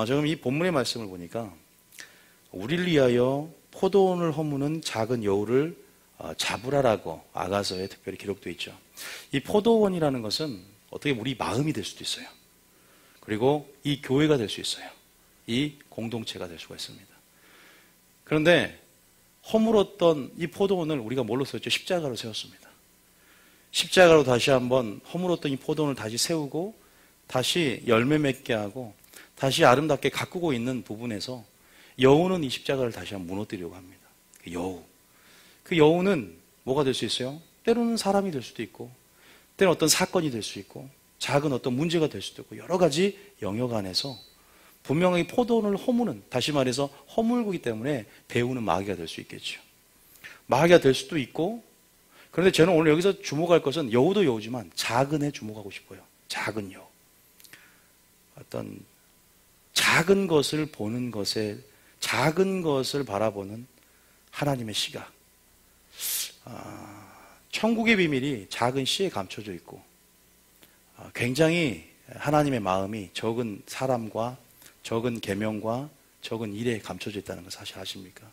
지금 이 본문의 말씀을 보니까 우리를 위하여 포도원을 허무는 작은 여우를 잡으라라고 아가서에 특별히 기록되어 있죠. 이 포도원이라는 것은 어떻게 우리 마음이 될 수도 있어요. 그리고 이 교회가 될 수 있어요. 이 공동체가 될 수가 있습니다. 그런데 허물었던 이 포도원을 우리가 뭘로 세웠죠? 십자가로 세웠습니다. 십자가로 다시 한번 허물었던 이 포도원을 다시 세우고 다시 열매 맺게 하고 다시 아름답게 가꾸고 있는 부분에서 여우는 이 십자가를 다시 한번 무너뜨리려고 합니다. 여우. 그 여우는 뭐가 될 수 있어요? 때로는 사람이 될 수도 있고 때로는 어떤 사건이 될 수 있고 작은 어떤 문제가 될 수도 있고 여러 가지 영역 안에서 분명히 포도원을 허무는, 다시 말해서 허물고기 때문에 배우는 마귀가 될 수 있겠죠. 마귀가 될 수도 있고, 그런데 저는 오늘 여기서 주목할 것은 여우도 여우지만 작은 애 주목하고 싶어요. 작은 여우. 어떤 작은 것을 보는 것에, 작은 것을 바라보는 하나님의 시각. 천국의 비밀이 작은 씨에 감춰져 있고 굉장히 하나님의 마음이 적은 사람과 적은 계명과 적은 일에 감춰져 있다는 거 사실 아십니까?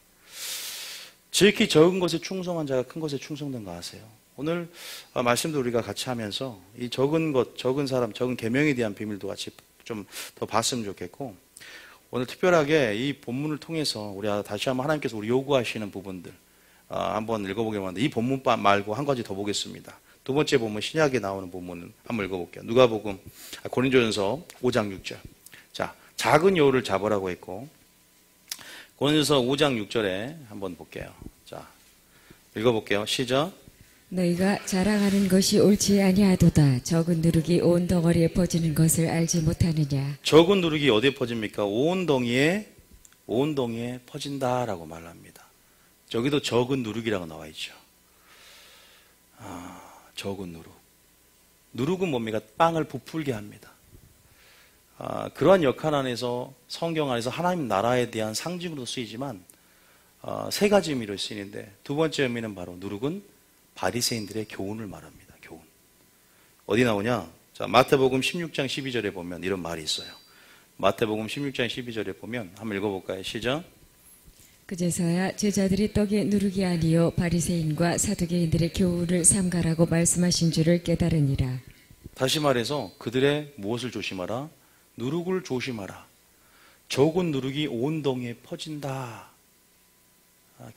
지극히 적은 것에 충성한 자가 큰 것에 충성된 거 아세요? 오늘 말씀도 우리가 같이 하면서 이 적은 것, 적은 사람, 적은 계명에 대한 비밀도 같이 좀 더 봤으면 좋겠고, 오늘 특별하게 이 본문을 통해서 우리 다시 한번 하나님께서 우리 요구하시는 부분들 한번 읽어보게 하는데, 이 본문 말고 한 가지 더 보겠습니다. 두 번째 본문, 신약에 나오는 본문은 한번 읽어볼게요. 누가복음, 고린도전서 5장 6절. 자, 작은 여우를 잡으라고 했고, 고린도전서 5장 6절에 한번 볼게요. 자, 읽어볼게요. 시작. 너희가 자랑하는 것이 옳지 아니하도다. 적은 누룩이 온 덩어리에 퍼지는 것을 알지 못하느냐. 적은 누룩이 어디에 퍼집니까? 온 덩이에 퍼진다라고 말합니다. 저기도 적은 누룩이라고 나와 있죠. 적은 누룩. 누룩은 뭡니까? 빵을 부풀게 합니다. 그러한 역할 안에서, 성경 안에서 하나님 나라에 대한 상징으로 쓰이지만 세 가지 의미로 쓰이는데, 두 번째 의미는 바로 누룩은 바리새인들의 교훈을 말합니다. 교훈. 어디 나오냐? 자, 마태복음 16장 12절에 보면 이런 말이 있어요. 마태복음 16장 12절에 보면 한번 읽어볼까요? 시작. 그제서야 제자들이 떡에 누룩이 아니요 바리새인과 사두개인들의 교훈을 삼가라고 말씀하신 줄을 깨달으니라. 다시 말해서 그들의 무엇을 조심하라? 누룩을 조심하라. 적은 누룩이 온 덩이에 퍼진다.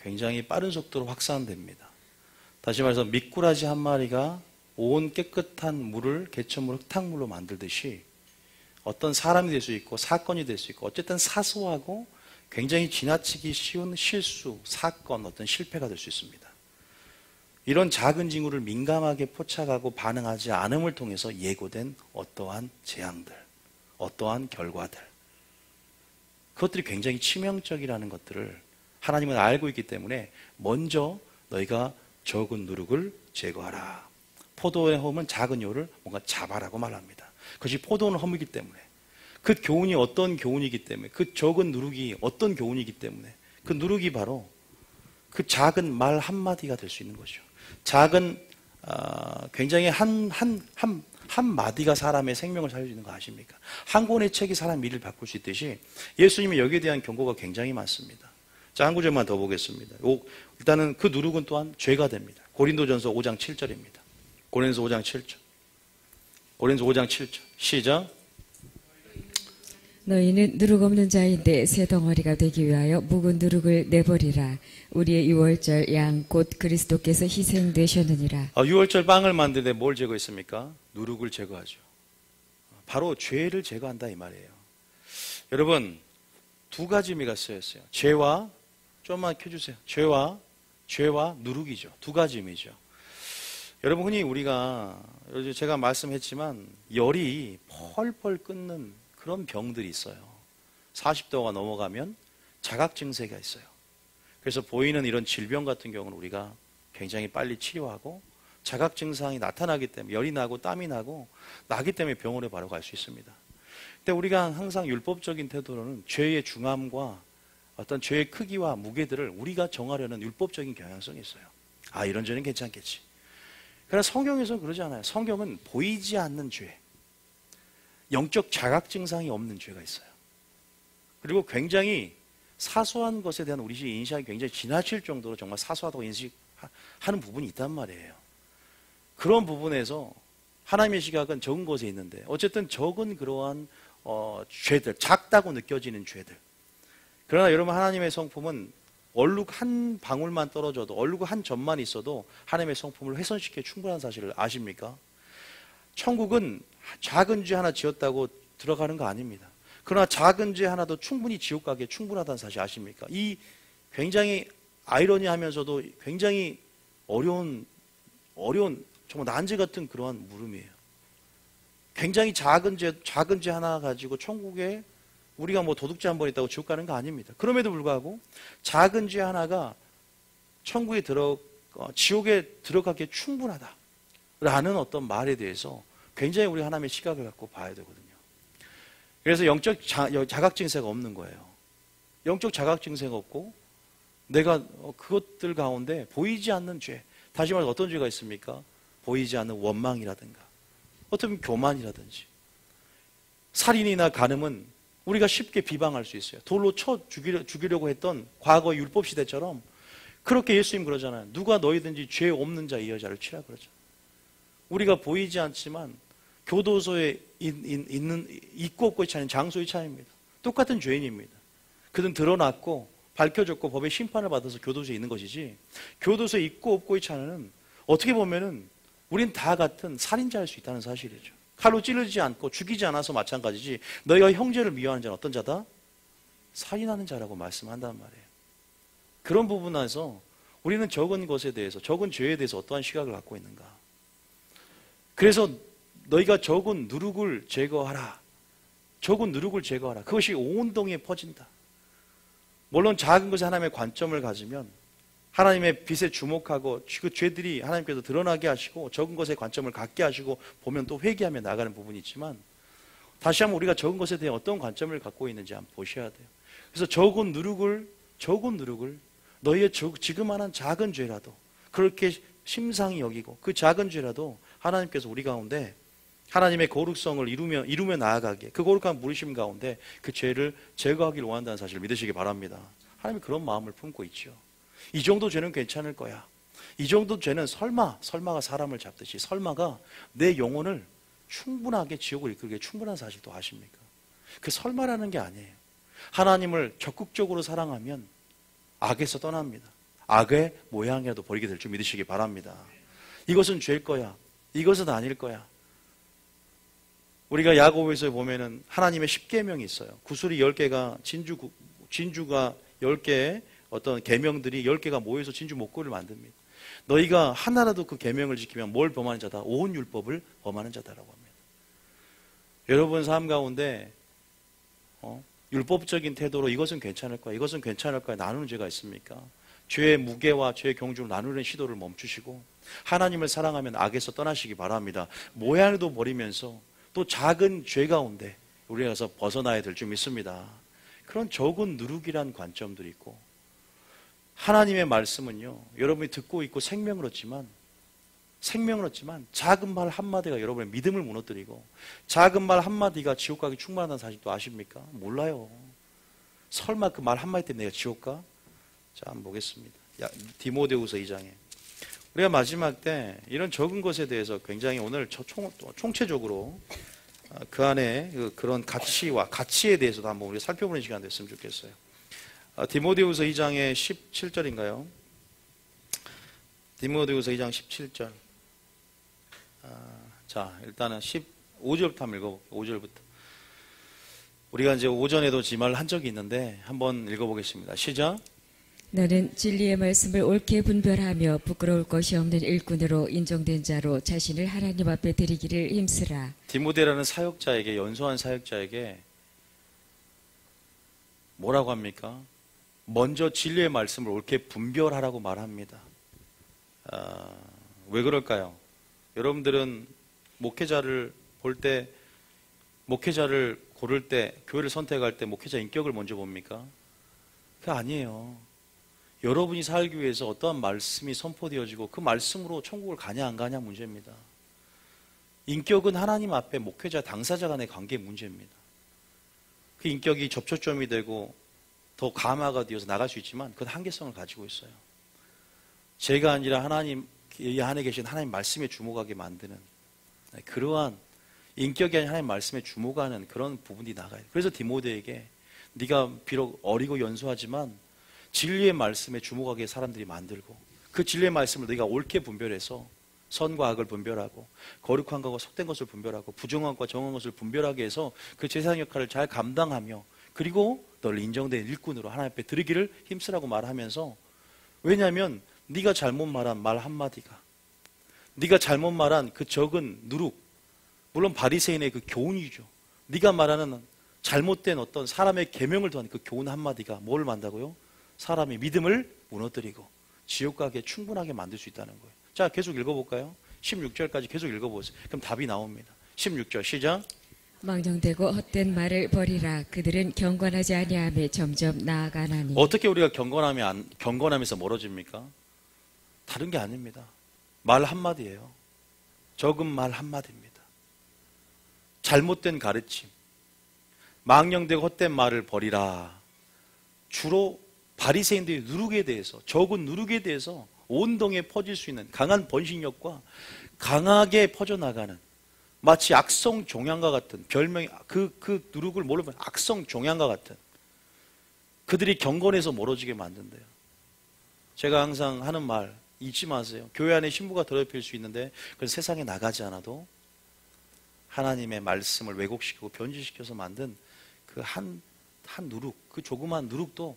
굉장히 빠른 속도로 확산됩니다. 다시 말해서 미꾸라지 한 마리가 온 깨끗한 물을 개천물, 흙탕물로 만들듯이 어떤 사람이 될 수 있고 사건이 될 수 있고 어쨌든 사소하고 굉장히 지나치기 쉬운 실수, 사건, 어떤 실패가 될 수 있습니다. 이런 작은 징후를 민감하게 포착하고 반응하지 않음을 통해서 예고된 어떠한 재앙들, 어떠한 결과들, 그것들이 굉장히 치명적이라는 것들을 하나님은 알고 있기 때문에 먼저 너희가 적은 누룩을 제거하라. 포도원의 허물은 작은 여우를 뭔가 잡아라고 말합니다. 그것이 포도원을 허물기 때문에, 그 교훈이 어떤 교훈이기 때문에, 그 적은 누룩이 어떤 교훈이기 때문에, 그 누룩이 바로 그 작은 말 한마디가 될 수 있는 거죠. 작은 굉장히 한 마디가 사람의 생명을 살려주는 거 아십니까? 한 권의 책이 사람 미래를 바꿀 수 있듯이 예수님의 여기에 대한 경고가 굉장히 많습니다. 자, 한 구절만 더 보겠습니다. 일단은 그 누룩은 또한 죄가 됩니다. 고린도전서 5장 7절입니다. 고린도서 5장 7절. 고린도서 5장 7절. 시작. 너희는 누룩 없는 자인데 새 덩어리가 되기 위하여 묵은 누룩을 내버리라. 우리의 유월절 양 곧 그리스도께서 희생되셨느니라. 유월절 빵을 만드는데 뭘 제거했습니까? 누룩을 제거하죠. 바로 죄를 제거한다 이 말이에요. 여러분, 두 가지 의미가 쓰였어요. 죄와, 좀만 켜주세요. 죄와 누룩이죠. 두 가지 의미죠. 여러분, 흔히 우리가 제가 말씀했지만 열이 펄펄 끓는 그런 병들이 있어요. 40도가 넘어가면 자각 증세가 있어요. 그래서 보이는 이런 질병 같은 경우는 우리가 굉장히 빨리 치료하고 자각 증상이 나타나기 때문에 열이 나고 땀이 나기 때문에 병원에 바로 갈 수 있습니다. 근데 우리가 항상 율법적인 태도로는 죄의 중함과 어떤 죄의 크기와 무게들을 우리가 정하려는 율법적인 경향성이 있어요. 이런 죄는 괜찮겠지. 그러나 성경에서는 그러지 않아요. 성경은 보이지 않는 죄, 영적 자각 증상이 없는 죄가 있어요. 그리고 굉장히 사소한 것에 대한 우리 인식이 굉장히 지나칠 정도로 정말 사소하다고 인식하는 부분이 있단 말이에요. 그런 부분에서 하나님의 시각은 적은 것에 있는데 어쨌든 적은 그러한 죄들, 작다고 느껴지는 죄들. 그러나 여러분, 하나님의 성품은 얼룩 한 방울만 떨어져도, 얼룩 한 점만 있어도 하나님의 성품을 훼손시키기에 충분한 사실을 아십니까? 천국은 작은 죄 하나 지었다고 들어가는 거 아닙니다. 그러나 작은 죄 하나도 충분히 지옥 가기에 충분하다는 사실 아십니까? 이 굉장히 아이러니하면서도 굉장히 어려운 정말 난제 같은 그러한 물음이에요. 굉장히 작은 죄 하나 가지고 천국에 우리가 뭐 도둑질 한 번 있다고 지옥 가는 거 아닙니다. 그럼에도 불구하고 작은 죄 하나가 지옥에 들어가기에 충분하다라는 어떤 말에 대해서 굉장히 우리 하나님의 시각을 갖고 봐야 되거든요. 그래서 영적 자각증세가 없는 거예요. 영적 자각증세가 없고 내가 그것들 가운데 보이지 않는 죄, 다시 말해서 어떤 죄가 있습니까? 보이지 않는 원망이라든가 어떤 교만이라든지 살인이나 간음은 우리가 쉽게 비방할 수 있어요. 돌로 쳐 죽이려고 했던 과거 율법 시대처럼 그렇게 예수님 그러잖아요. 누가 너희든지 죄 없는 자 이 여자를 치라 그러죠. 우리가 보이지 않지만 교도소에 있고 없고의 차이는 장소의 차이입니다. 똑같은 죄인입니다. 그는 드러났고 밝혀졌고 법의 심판을 받아서 교도소에 있는 것이지, 교도소에 있고 없고의 차이는 어떻게 보면은 우린 다 같은 살인자일 수 있다는 사실이죠. 칼로 찌르지 않고 죽이지 않아서 마찬가지지, 너희가 형제를 미워하는 자는 어떤 자다? 살인하는 자라고 말씀한단 말이에요. 그런 부분에서 우리는 적은 것에 대해서, 적은 죄에 대해서 어떠한 시각을 갖고 있는가? 그래서 너희가 적은 누룩을 제거하라. 적은 누룩을 제거하라. 그것이 온 동에 퍼진다. 물론 작은 것에 하나님의 관점을 가지면 하나님의 빛에 주목하고 그 죄들이 하나님께서 드러나게 하시고 적은 것에 관점을 갖게 하시고 보면 또 회개하며 나가는 부분이 있지만, 다시 한번 우리가 적은 것에 대해 어떤 관점을 갖고 있는지 한번 보셔야 돼요. 그래서 적은 누룩을 너희의 지그마한 작은 죄라도 그렇게 심상히 여기고, 그 작은 죄라도 하나님께서 우리 가운데 하나님의 거룩성을 이루며 나아가게, 그 거룩한 부르심 가운데 그 죄를 제거하기를 원한다는 사실을 믿으시기 바랍니다. 하나님이 그런 마음을 품고 있죠. 이 정도 죄는 괜찮을 거야. 이 정도 죄는 설마가 사람을 잡듯이 설마가 내 영혼을 충분하게 지옥을 이끌기에 충분한 사실도 아십니까? 그 설마라는 게 아니에요. 하나님을 적극적으로 사랑하면 악에서 떠납니다. 악의 모양이라도 버리게 될 줄 믿으시기 바랍니다. 이것은 죄일 거야. 이것은 아닐 거야. 우리가 야고보에서 보면은 하나님의 10계명이 있어요. 구슬이 10개가 진주가 10개의 어떤 계명들이 10개가 모여서 진주 목걸이를 만듭니다. 너희가 하나라도 그 계명을 지키면 뭘 범하는 자다? 온 율법을 범하는 자다라고 합니다. 여러분 삶 가운데 율법적인 태도로 이것은 괜찮을 거야, 이것은 괜찮을 거야 나누는 죄가 있습니까? 죄의 무게와 죄의 경중을 나누는 시도를 멈추시고 하나님을 사랑하면 악에서 떠나시기 바랍니다. 모양도 버리면서 또 작은 죄 가운데 우리가 가서 벗어나야 될 줄 믿습니다. 그런 적은 누룩이란 관점들이 있고, 하나님의 말씀은요, 여러분이 듣고 있고 생명을 얻지만 작은 말 한마디가 여러분의 믿음을 무너뜨리고, 작은 말 한마디가 지옥 가기 충분하다는 사실도 아십니까? 몰라요. 설마 그 말 한마디 때문에 내가 지옥 가? 자, 한번 보겠습니다. 디모데후서 2장에 우리가 마지막 때 이런 적은 것에 대해서 굉장히 오늘 총체적으로 그 안에 그런 가치에 대해서도 한번 우리가 살펴보는 시간 됐으면 좋겠어요. 디모데후서 2장의 17절인가요? 디모데후서 2장 17절. 자, 일단은 15절부터 한번 읽어볼게요. 5절부터. 우리가 이제 오전에도 이 말을 한 적이 있는데 한번 읽어보겠습니다. 시작. 너는 진리의 말씀을 옳게 분별하며 부끄러울 것이 없는 일꾼으로 인정된 자로 자신을 하나님 앞에 드리기를 힘쓰라. 디모데라는 사역자에게, 연소한 사역자에게 뭐라고 합니까? 먼저 진리의 말씀을 옳게 분별하라고 말합니다. 왜 그럴까요? 여러분들은 목회자를 고를 때, 교회를 선택할 때 목회자 인격을 먼저 봅니까? 그게 아니에요. 여러분이 살기 위해서 어떠한 말씀이 선포되어지고 그 말씀으로 천국을 가냐 안 가냐 문제입니다. 인격은 하나님 앞에 목회자 당사자 간의 관계의 문제입니다. 그 인격이 접초점이 되고 더 감화가 되어서 나갈 수 있지만 그건 한계성을 가지고 있어요. 제가 아니라 하나님, 이 안에 계신 하나님 말씀에 주목하게 만드는 그러한 인격이 아닌 하나님 말씀에 주목하는 그런 부분이 나가요. 그래서 디모데에게 네가 비록 어리고 연소하지만 진리의 말씀에 주목하게 사람들이 만들고 그 진리의 말씀을 네가 옳게 분별해서 선과 악을 분별하고 거룩한 것과 속된 것을 분별하고 부정한 것과 정한 것을 분별하게 해서 그 제사장 역할을 잘 감당하며 그리고 너를 인정된 일꾼으로 하나님 앞에 드리기를 힘쓰라고 말하면서, 왜냐하면 네가 잘못 말한 말 한마디가, 네가 잘못 말한 그 적은 누룩, 물론 바리새인의 그 교훈이죠. 네가 말하는 잘못된 어떤 사람의 계명을 더한 그 교훈 한마디가 뭘 만다고요? 사람의 믿음을 무너뜨리고 지옥 가게 충분하게 만들 수 있다는 거예요. 자, 계속 읽어볼까요? 16절까지 계속 읽어보세요. 그럼 답이 나옵니다. 16절 시작. 망령되고 헛된 말을 버리라. 그들은 경건하지 아니하며 점점 나아가나니. 어떻게 우리가 경건하면서 멀어집니까? 다른 게 아닙니다. 말 한마디예요. 적은 말 한마디입니다. 잘못된 가르침, 망령되고 헛된 말을 버리라. 주로 바리새인들의 누룩에 대해서, 적은 누룩에 대해서 온 동에 퍼질 수 있는 강한 번식력과 강하게 퍼져나가는, 마치 악성 종양과 같은, 별명이 그 누룩을 모르면 악성 종양과 같은, 그들이 경건에서 멀어지게 만든대요. 제가 항상 하는 말 잊지 마세요. 교회 안에 신부가 더럽힐 수 있는데 그건 세상에 나가지 않아도 하나님의 말씀을 왜곡시키고 변질시켜서 만든 그 한 누룩, 그 조그만 누룩도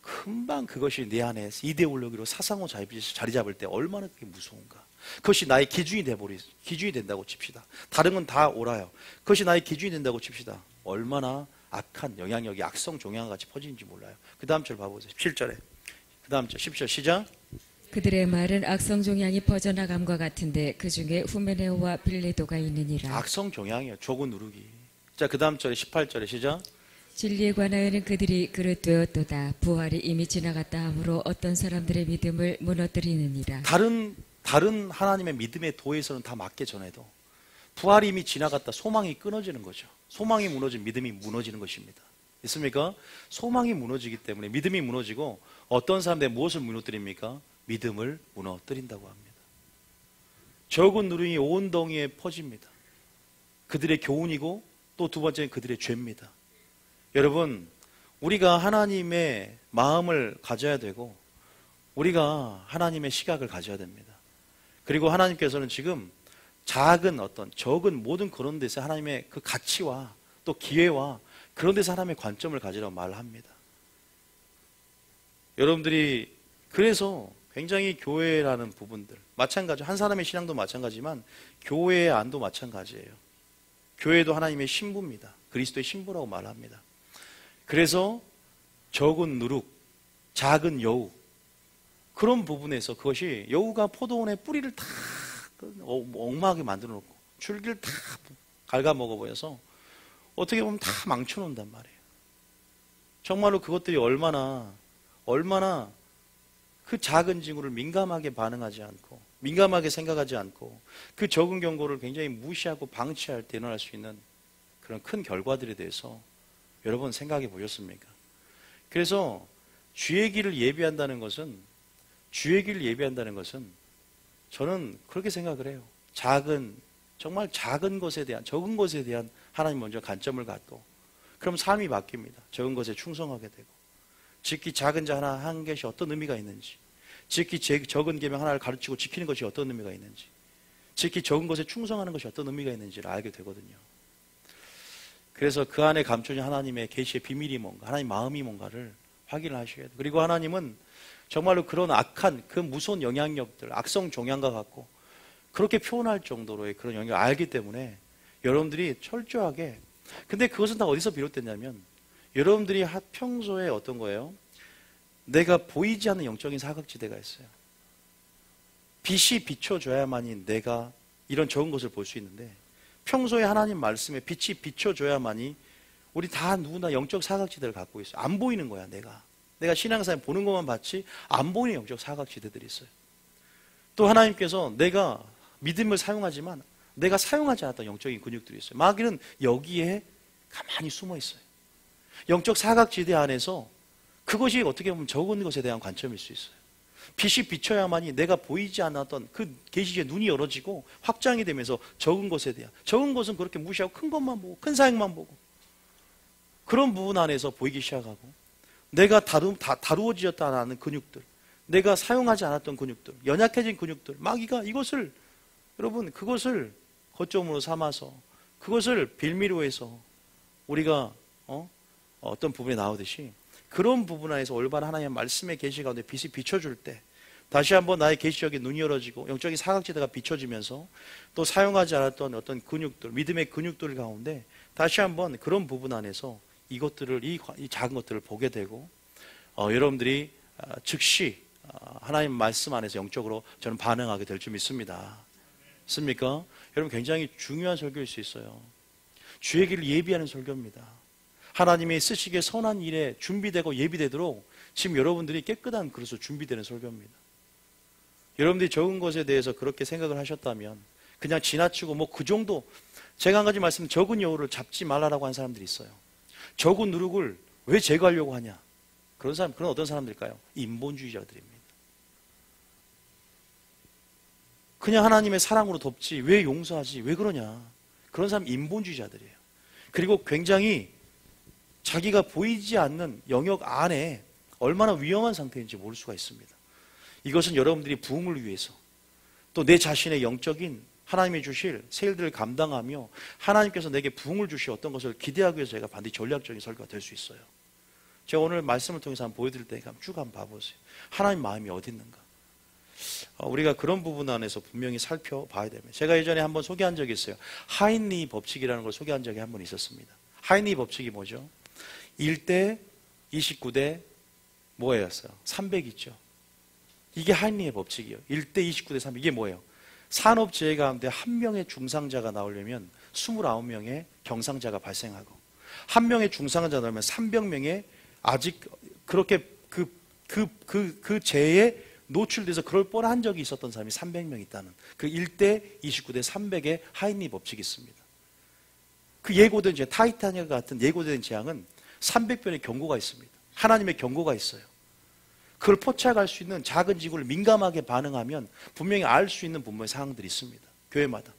금방 그것이 내 안에 이데올로기로 사상호 자리 잡을 때 얼마나 그게 무서운가. 그것이 나의 기준이 된다고 칩시다. 다른 건 다 옳아요. 그것이 나의 기준이 된다고 칩시다. 얼마나 악한 영향력이 악성 종양과 같이 퍼지는지 몰라요. 그 다음 절 봐보세요. 7절에. 그 다음 절 10절 시작. 그들의 말은 악성 종양이 퍼져나감과 같은데 그 중에 후메네오와 빌레도가 있느니라. 악성 종양이에요. 적은 누룩이. 자, 그 다음 절에 18절에 시작. 진리에 관하여는 그들이 그릇되었도다. 부활이 이미 지나갔다 하므로 어떤 사람들의 믿음을 무너뜨리느니라. 다른 하나님의 믿음의 도에서는 다 맞게 전해도 부활이 이미 지나갔다, 소망이 끊어지는 거죠. 소망이 무너진 믿음이 무너지는 것입니다. 있습니까? 소망이 무너지기 때문에 믿음이 무너지고 어떤 사람들의 무엇을 무너뜨립니까? 믿음을 무너뜨린다고 합니다. 적은 누룩이 온 덩이에 퍼집니다. 그들의 교훈이고 또 두 번째는 그들의 죄입니다. 여러분, 우리가 하나님의 마음을 가져야 되고 우리가 하나님의 시각을 가져야 됩니다. 그리고 하나님께서는 지금 적은 모든 그런 데서 하나님의 그 가치와 또 기회와 그런 데서 하나님의 관점을 가지라고 말을 합니다. 여러분들이 그래서 굉장히 교회라는 부분들, 마찬가지, 한 사람의 신앙도 마찬가지지만 교회의 안도 마찬가지예요. 교회도 하나님의 신부입니다. 그리스도의 신부라고 말합니다. 그래서 적은 누룩, 작은 여우, 그런 부분에서 그것이 여우가 포도원의 뿌리를 다 엉망하게 만들어 놓고 줄기를 다 갉아먹어버려서 어떻게 보면 다 망쳐놓는단 말이에요. 정말로 그것들이 얼마나 그 작은 징후를 민감하게 반응하지 않고 민감하게 생각하지 않고 그 적은 경고를 굉장히 무시하고 방치할 때 일어날 수 있는 그런 큰 결과들에 대해서 여러분 생각해 보셨습니까? 그래서 주의 길을 예비한다는 것은 저는 그렇게 생각을 해요. 정말 작은 것에 대한, 적은 것에 대한 하나님 먼저 관점을 갖고, 그럼 삶이 바뀝니다. 적은 것에 충성하게 되고, 지키 작은 자 하나 한 것이 어떤 의미가 있는지, 지키 적은 계명 하나를 가르치고 지키는 것이 어떤 의미가 있는지, 지키 적은 것에 충성하는 것이 어떤 의미가 있는지를 알게 되거든요. 그래서 그 안에 감춰진 하나님의 계시의 비밀이 뭔가, 하나님 마음이 뭔가를 확인을 하셔야 돼요. 그리고 하나님은 정말로 그런 악한, 그 무서운 영향력들, 악성 종양과 같고 그렇게 표현할 정도로의 그런 영향을 알기 때문에 여러분들이 철저하게, 근데 그것은 다 어디서 비롯됐냐면 여러분들이 평소에 어떤 거예요? 내가 보이지 않는 영적인 사각지대가 있어요. 빛이 비춰줘야만이 내가 이런 적은 것을 볼 수 있는데, 평소에 하나님 말씀에 빛이 비춰줘야만이 우리 다 누구나 영적 사각지대를 갖고 있어요. 안 보이는 거야. 내가 신앙생활 보는 것만 봤지 안 보이는 영적 사각지대들이 있어요. 또 하나님께서 내가 믿음을 사용하지만 내가 사용하지 않았던 영적인 근육들이 있어요. 마귀는 여기에 가만히 숨어 있어요. 영적 사각지대 안에서 그것이 어떻게 보면 적은 것에 대한 관점일 수 있어요. 빛이 비춰야만이 내가 보이지 않았던 그 계시의 눈이 열어지고 확장이 되면서 적은 것에 대한, 적은 것은 그렇게 무시하고 큰 것만 보고 큰 사역만 보고 그런 부분 안에서 보이기 시작하고 내가 다루어지지 않은 근육들, 내가 사용하지 않았던 근육들, 연약해진 근육들, 마귀가 이것을, 여러분, 그것을 거점으로 삼아서 그것을 빌미로 해서 우리가 어떤 부분에 나오듯이 그런 부분 안에서 올바른 하나님의 말씀의 계시 가운데 빛이 비춰줄 때 다시 한번 나의 계시적인 눈이 열어지고 영적인 사각지대가 비춰지면서 또 사용하지 않았던 어떤 근육들, 믿음의 근육들 가운데 다시 한번 그런 부분 안에서 이것들을, 이 작은 것들을 보게 되고 여러분들이 즉시 하나님 말씀 안에서 영적으로 저는 반응하게 될 줄 믿습니다. 맞습니까? 여러분, 굉장히 중요한 설교일 수 있어요. 주의 길을 예비하는 설교입니다. 하나님이 쓰시기에 선한 일에 준비되고 예비되도록 지금 여러분들이 깨끗한 그릇으로 준비되는 설교입니다. 여러분들이 적은 것에 대해서 그렇게 생각을 하셨다면 그냥 지나치고 뭐 그 정도, 제가 한 가지 말씀, 적은 여우를 잡지 말라라고 하는 사람들이 있어요. 적은 누룩을 왜 제거하려고 하냐? 그런 사람, 그런 어떤 사람들일까요? 인본주의자들입니다. 그냥 하나님의 사랑으로 덮지 왜 용서하지? 왜 그러냐? 그런 사람 인본주의자들이에요. 그리고 굉장히 자기가 보이지 않는 영역 안에 얼마나 위험한 상태인지 모를 수가 있습니다. 이것은 여러분들이 부흥을 위해서 또 내 자신의 영적인 하나님이 주실 새 일들을 감당하며 하나님께서 내게 부흥을 주실 어떤 것을 기대하기 위해서 제가 반드시 전략적인 설교가 될 수 있어요. 제가 오늘 말씀을 통해서 한번 보여드릴 테니까 쭉 한번 봐보세요. 하나님 마음이 어디 있는가? 우리가 그런 부분 안에서 분명히 살펴봐야 됩니다. 제가 예전에 한번 소개한 적이 있어요. 하인리 법칙이라는 걸 소개한 적이 한 번 있었습니다. 하인리 법칙이 뭐죠? 1대 29대 뭐였어요? 300 있죠. 이게 하인리의 법칙이에요. 1대 29대 300. 이게 뭐예요? 산업재해 가운데 한 명의 중상자가 나오려면 29명의 경상자가 발생하고 한 명의 중상자가 나오면 300명의 아직 그렇게 그 재해에 노출돼서 그럴 뻔한 적이 있었던 사람이 300명 있다는 그 1대 29대 300의 하인리 법칙이 있습니다. 그 예고된 재앙, 타이타닉 같은 예고된 재앙은 300번의 경고가 있습니다. 하나님의 경고가 있어요. 그걸 포착할 수 있는 작은 지구를 민감하게 반응하면 분명히 알 수 있는 분명히 상황들이 있습니다. 교회마다.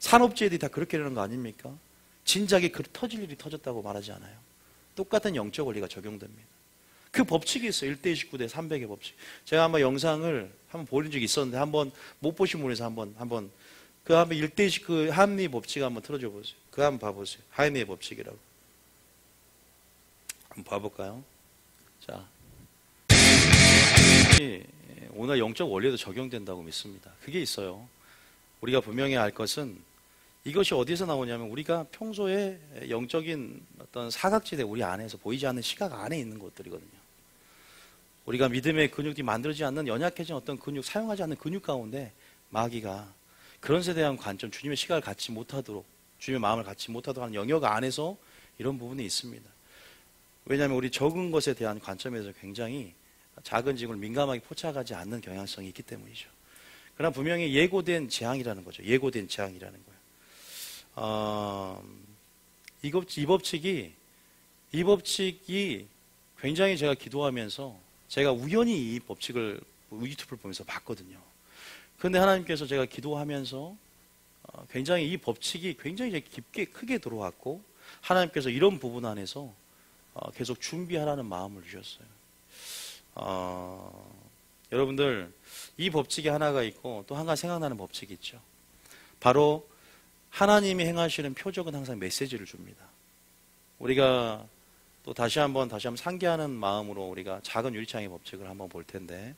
산업재해들이 다 그렇게 되는 거 아닙니까? 진작에 터질 일이 터졌다고 말하지 않아요. 똑같은 영적 원리가 적용됩니다. 그 법칙이 있어요. 1대 29대 300의 법칙. 제가 한번 영상을 한번 보여준 적이 있었는데 한번 못 보신 분에서 한번 그 한번 1대 29 하인리 법칙 한번 틀어줘 보세요. 그거 한번 봐보세요. 하인리의 법칙이라고. 한번 봐볼까요? 자, 오늘 영적 원리도 적용된다고 믿습니다. 그게 있어요. 우리가 분명히 알 것은 이것이 어디서 나오냐면 우리가 평소에 영적인 어떤 사각지대 우리 안에서 보이지 않는 시각 안에 있는 것들이거든요. 우리가 믿음의 근육이 만들어지지 않는 연약해진 어떤 근육, 사용하지 않는 근육 가운데 마귀가 그런 것에 대한 관점, 주님의 시각을 갖지 못하도록, 주님의 마음을 갖지 못하도록 하는 영역 안에서 이런 부분이 있습니다. 왜냐하면 우리 적은 것에 대한 관점에서 굉장히 작은 지구를 민감하게 포착하지 않는 경향성이 있기 때문이죠. 그러나 분명히 예고된 재앙이라는 거죠. 예고된 재앙이라는 거예요. 이 법칙이 굉장히 제가 기도하면서 제가 우연히 이 법칙을 유튜브를 보면서 봤거든요. 그런데 하나님께서 제가 기도하면서 굉장히 이 법칙이 굉장히 깊게 크게 들어왔고 하나님께서 이런 부분 안에서 계속 준비하라는 마음을 주셨어요. 여러분들 이 법칙이 하나가 있고 또 한 가지 생각나는 법칙이 있죠. 바로 하나님이 행하시는 표적은 항상 메시지를 줍니다. 우리가 또 다시 한번 상기하는 마음으로 우리가 작은 유리창의 법칙을 한번 볼 텐데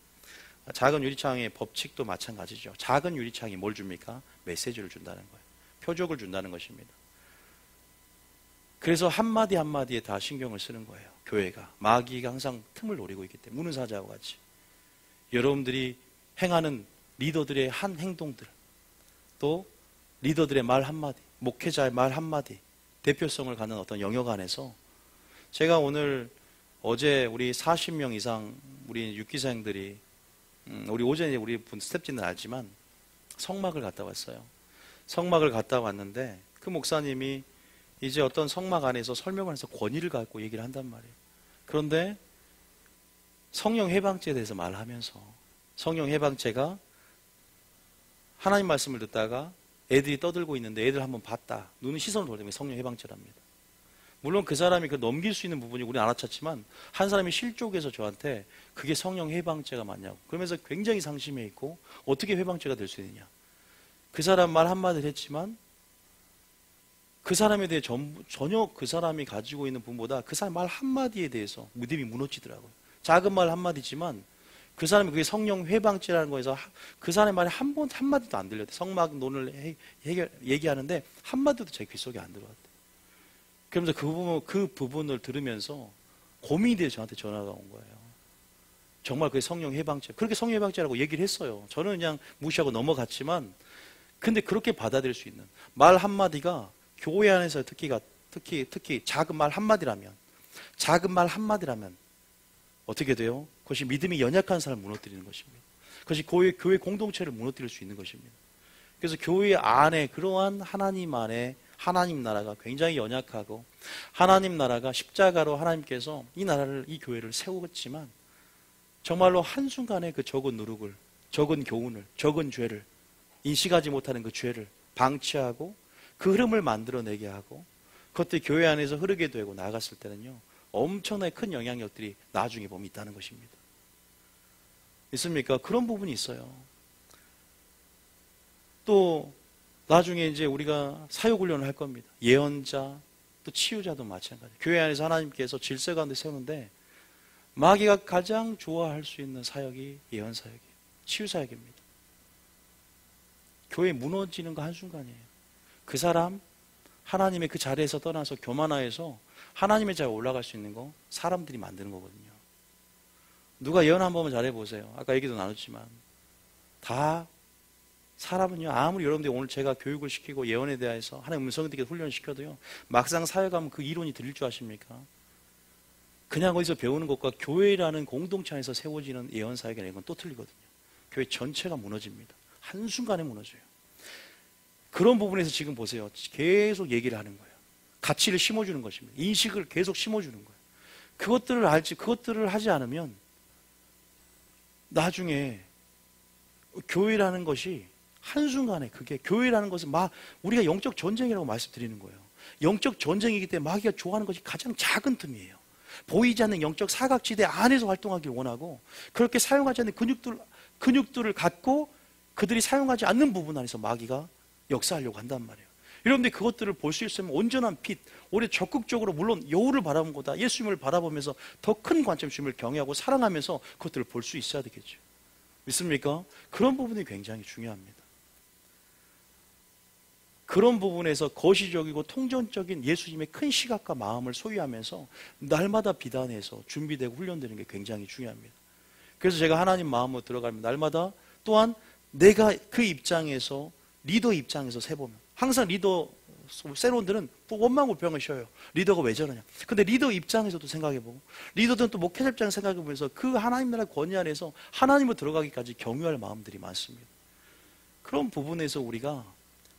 작은 유리창의 법칙도 마찬가지죠. 작은 유리창이 뭘 줍니까? 메시지를 준다는 거예요. 표적을 준다는 것입니다. 그래서 한마디 한마디에 다 신경을 쓰는 거예요. 교회가. 마귀가 항상 틈을 노리고 있기 때문에 무는 사자와 같이 여러분들이 행하는 리더들의 한 행동들 또 리더들의 말 한마디, 목회자의 말 한마디 대표성을 갖는 어떤 영역 안에서 제가 어제 우리 40명 이상 우리 육기생들이 우리 오전에 우리 스텝진은 알지만 성막을 갔다 왔어요. 성막을 갔다 왔는데 그 목사님이 이제 어떤 성막 안에서 설명을 해서 권위를 갖고 얘기를 한단 말이에요. 그런데 성령 해방죄에 대해서 말하면서 성령 해방죄가 하나님 말씀을 듣다가 애들이 떠들고 있는데 애들 한번 봤다. 눈은 시선을 돌리면 성령 해방죄랍니다. 물론 그 사람이 그 넘길 수 있는 부분이 우리는 알아챘지만 한 사람이 실족해서 저한테 그게 성령 해방죄가 맞냐고. 그러면서 굉장히 상심해 있고 어떻게 해방죄가 될 수 있느냐. 그 사람 말 한마디를 했지만 그 사람에 대해 전혀 그 사람이 가지고 있는 부분보다 그 사람 말 한마디에 대해서 믿음이 무너지더라고요. 작은 말 한마디지만 그 사람이 그게 성령 해방죄라는 거에서 그 사람의 말이 한마디도 안 들렸대. 성막론을 얘기하는데 한마디도 제 귓속에 안 들어왔대. 그러면서 그 부분을 들으면서 고민이 돼서 저한테 전화가 온 거예요. 정말 그게 성령 해방죄. 그렇게 성령 해방죄라고 얘기를 했어요. 저는 그냥 무시하고 넘어갔지만 근데 그렇게 받아들일 수 있는 말 한마디가 교회 안에서 특히 작은 말 한마디라면 어떻게 돼요? 그것이 믿음이 연약한 사람을 무너뜨리는 것입니다. 그것이 교회 공동체를 무너뜨릴 수 있는 것입니다. 그래서 교회 안에 그러한 하나님 안에 하나님 나라가 굉장히 연약하고 하나님 나라가 십자가로 하나님께서 이 교회를 세우었지만 정말로 한순간에 그 적은 누룩을, 적은 교훈을, 적은 죄를 인식하지 못하는 그 죄를 방치하고 그 흐름을 만들어내게 하고 그것들이 교회 안에서 흐르게 되고 나갔을 때는요 엄청나게 큰 영향력들이 나중에 보면 있다는 것입니다. 있습니까? 그런 부분이 있어요. 또 나중에 이제 우리가 사역훈련을 할 겁니다. 예언자, 또 치유자도 마찬가지. 교회 안에서 하나님께서 질서 가운데 세우는데 마귀가 가장 좋아할 수 있는 사역이 예언 사역이에요. 치유 사역입니다. 교회 무너지는 거 한순간이에요. 그 사람 하나님의 그 자리에서 떠나서 교만하여서 하나님의 자리에 올라갈 수 있는 거 사람들이 만드는 거거든요. 누가 예언 한 번만 잘해보세요. 아까 얘기도 나눴지만 다 사람은요 아무리 여러분들이 오늘 제가 교육을 시키고 예언에 대해서 하나님 음성들에게 훈련시켜도요 막상 사역하면 그 이론이 들릴 줄 아십니까? 그냥 어디서 배우는 것과 교회라는 공동체 안에서 세워지는 예언 사역이라는 건 또 틀리거든요. 교회 전체가 무너집니다. 한순간에 무너져요. 그런 부분에서 지금 보세요. 계속 얘기를 하는 거예요. 가치를 심어주는 것입니다. 인식을 계속 심어주는 거예요. 그것들을 하지 않으면 나중에 교회라는 것이 한순간에 그게 교회라는 것은 우리가 영적 전쟁이라고 말씀드리는 거예요. 영적 전쟁이기 때문에 마귀가 좋아하는 것이 가장 작은 틈이에요. 보이지 않는 영적 사각지대 안에서 활동하길 원하고 그렇게 사용하지 않는 근육들을 갖고 그들이 사용하지 않는 부분 안에서 마귀가 역사하려고 한단 말이에요. 여러분들 그것들을 볼 수 있으면 온전한 빛, 오히려 적극적으로 물론 여우를 바라본 것보다 예수님을 바라보면서 더 큰 관점 주님을 경외하고 사랑하면서 그것들을 볼 수 있어야 되겠죠. 믿습니까? 그런 부분이 굉장히 중요합니다. 그런 부분에서 거시적이고 통전적인 예수님의 큰 시각과 마음을 소유하면서 날마다 비단해서 준비되고 훈련되는 게 굉장히 중요합니다. 그래서 제가 하나님 마음으로 들어가면 날마다 또한 내가 그 입장에서 리더 입장에서 세보면 항상 리더 세론들은 또 원망불평을 쉬어요. 리더가 왜 저러냐. 근데 리더 입장에서도 생각해보고 리더들은 또 목회자 입장에서 생각해보면서 그 하나님 나라 권위 안에서 하나님으로 들어가기까지 경유할 마음들이 많습니다. 그런 부분에서 우리가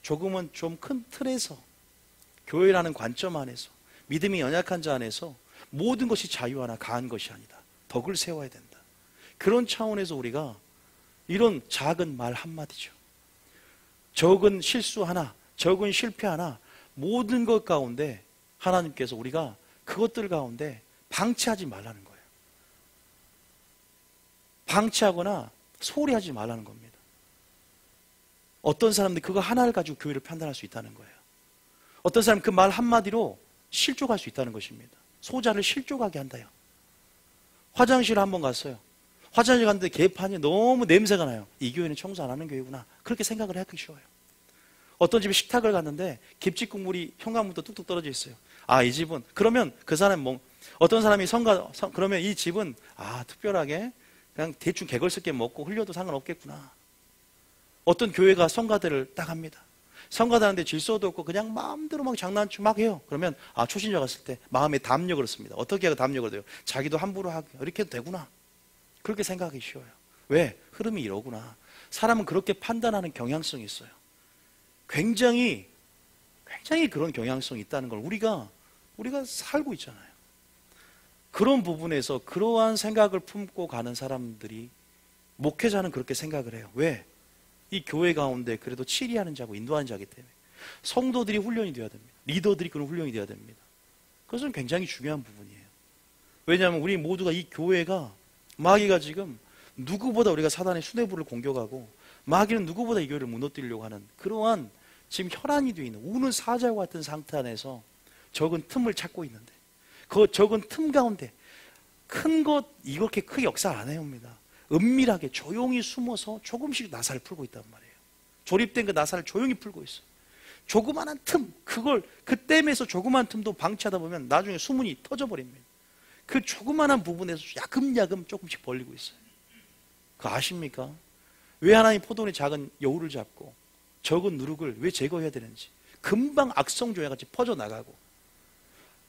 조금은 좀 큰 틀에서 교회라는 관점 안에서 믿음이 연약한 자 안에서 모든 것이 자유하나 가한 것이 아니다. 덕을 세워야 된다. 그런 차원에서 우리가 이런 작은 말 한마디죠. 적은 실수 하나, 적은 실패 하나, 모든 것 가운데 하나님께서 우리가 그것들 가운데 방치하지 말라는 거예요. 방치하거나 소홀히 하지 말라는 겁니다. 어떤 사람들이 그거 하나를 가지고 교회를 판단할 수 있다는 거예요. 어떤 사람은 그 말 한마디로 실족할 수 있다는 것입니다. 소자를 실족하게 한다요. 화장실을 한번 갔어요. 화장실 갔는데 개판이 너무 냄새가 나요. 이 교회는 청소 안 하는 교회구나. 그렇게 생각을 하기 쉬워요. 어떤 집에 식탁을 갔는데 김치 국물이 현관부터 뚝뚝 떨어져 있어요. 아, 이 집은 그러면 그 사람 어떤 사람이 그러면 이 집은 특별하게 그냥 대충 개걸스럽게 먹고 흘려도 상관없겠구나. 어떤 교회가 성가대를 딱 합니다. 성가대하는데 질서도 없고 그냥 마음대로 막 장난치 막 해요. 그러면 초신자 갔을 때 마음에 담력을 씁니다. 어떻게 하고 담력을 돼요? 자기도 함부로 하게 이렇게 해도 되구나. 그렇게 생각하기 쉬워요. 왜? 흐름이 이러구나. 사람은 그렇게 판단하는 경향성이 있어요. 굉장히 굉장히 그런 경향성이 있다는 걸 우리가 살고 있잖아요. 그런 부분에서 그러한 생각을 품고 가는 사람들이, 목회자는 그렇게 생각을 해요. 왜? 이 교회 가운데 그래도 치리하는 자고 인도하는 자이기 때문에 성도들이 훈련이 되어야 됩니다. 리더들이 그런 훈련이 되어야 됩니다. 그것은 굉장히 중요한 부분이에요. 왜냐하면 우리 모두가, 이 교회가, 마귀가 지금 누구보다 우리가 사단의 수뇌부를 공격하고, 마귀는 누구보다 이 교회를 무너뜨리려고 하는 그러한 지금 혈안이 되어 있는 우는 사자와 같은 상태 안에서 적은 틈을 찾고 있는데, 그 적은 틈 가운데 큰 것 이렇게 크게 역사 안 해옵니다. 은밀하게 조용히 숨어서 조금씩 나사를 풀고 있단 말이에요. 조립된 그 나사를 조용히 풀고 있어요. 조그마한 틈, 그걸 그 댐에서 조그마한 틈도 방치하다 보면 나중에 수문이 터져버립니다. 그 조그마한 부분에서 야금야금 조금씩 벌리고 있어요. 그거 아십니까? 왜 하나님 포도원의 작은 여우를 잡고 적은 누룩을 왜 제거해야 되는지. 금방 악성조약 같이 퍼져나가고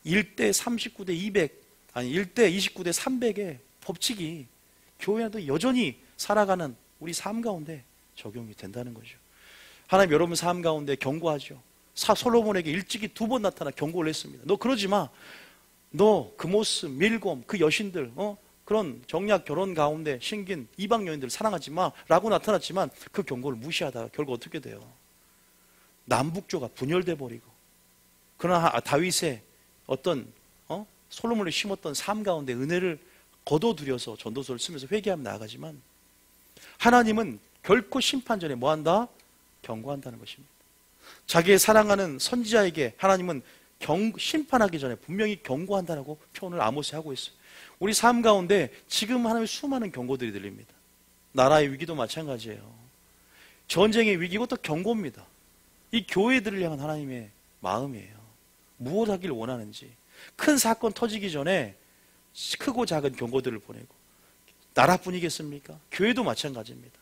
1대 39대 200, 아니 1대 29대 300의 법칙이 교회에도 여전히 살아가는 우리 삶 가운데 적용이 된다는 거죠. 하나님 여러분 삶 가운데 경고하죠. 솔로몬에게 일찍이 2번 나타나 경고를 했습니다. 너 그러지 마. 너 그 모습, 밀곰, 그 여신들, 그런 정략 결혼 가운데 신긴 이방 여인들을 사랑하지 마 라고 나타났지만 그 경고를 무시하다가 결국 어떻게 돼요? 남북조가 분열돼 버리고, 그러나 다윗의 어떤 솔로몬을 심었던 삶 가운데 은혜를 거둬들여서 전도서를 쓰면서 회개하며 나아가지만, 하나님은 결코 심판 전에 뭐한다? 경고한다는 것입니다. 자기의 사랑하는 선지자에게 하나님은 심판하기 전에 분명히 경고한다라고 표현을 아모스에 하고 있어요. 우리 삶 가운데 지금 하나님의 수많은 경고들이 들립니다. 나라의 위기도 마찬가지예요. 전쟁의 위기, 이것도 경고입니다. 이 교회들을 향한 하나님의 마음이에요. 무엇 하길 원하는지. 큰 사건 터지기 전에 크고 작은 경고들을 보내고, 나라뿐이겠습니까? 교회도 마찬가지입니다.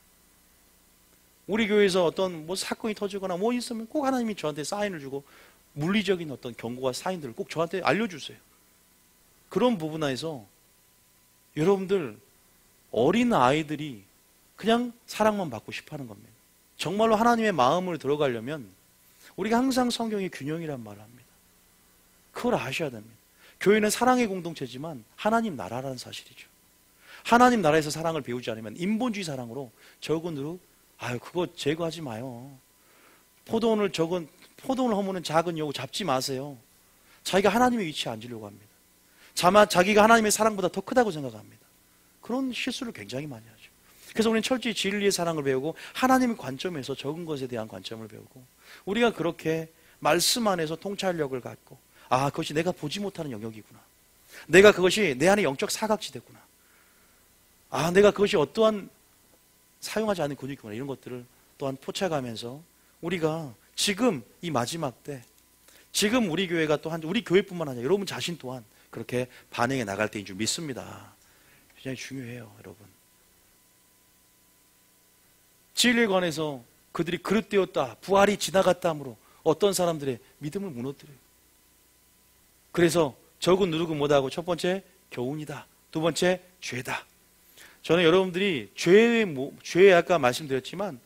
우리 교회에서 어떤 사건이 터지거나 뭐 있으면 꼭 하나님이 저한테 사인을 주고, 물리적인 어떤 경고와 사인들을 꼭 저한테 알려주세요. 그런 부분 안에서 여러분들, 어린 아이들이 그냥 사랑만 받고 싶어 하는 겁니다. 정말로 하나님의 마음을 들어가려면 우리가 항상 성경의 균형이란 말을 합니다. 그걸 아셔야 됩니다. 교회는 사랑의 공동체지만 하나님 나라라는 사실이죠. 하나님 나라에서 사랑을 배우지 않으면 인본주의 사랑으로 적은으로, 그거 제거하지 마요. 포도원을 허무는 작은 여우 잡지 마세요. 자기가 하나님의 위치에 앉으려고 합니다. 자기가 하나님의 사랑보다 더 크다고 생각합니다. 그런 실수를 굉장히 많이 하죠. 그래서 우리는 철저히 진리의 사랑을 배우고 하나님의 관점에서 적은 것에 대한 관점을 배우고, 우리가 그렇게 말씀 안에서 통찰력을 갖고, 그것이 내가 보지 못하는 영역이구나. 내가 그것이 내 안에 영적 사각지대구나. 내가 그것이 어떠한 사용하지 않는 근육이구나. 이런 것들을 또한 포착하면서 우리가 지금 이 마지막 때, 지금 우리 교회가 또한 우리 교회뿐만 아니라 여러분 자신 또한 그렇게 반응해 나갈 때인 줄 믿습니다. 굉장히 중요해요, 여러분. 진리에 관해서 그들이 그릇되었다, 부활이 지나갔다 함으로 어떤 사람들의 믿음을 무너뜨려요. 그래서 적은 누룩은 뭐다고? 첫 번째, 교훈이다. 두 번째, 죄다. 저는 여러분들이 죄에 아까 말씀드렸지만,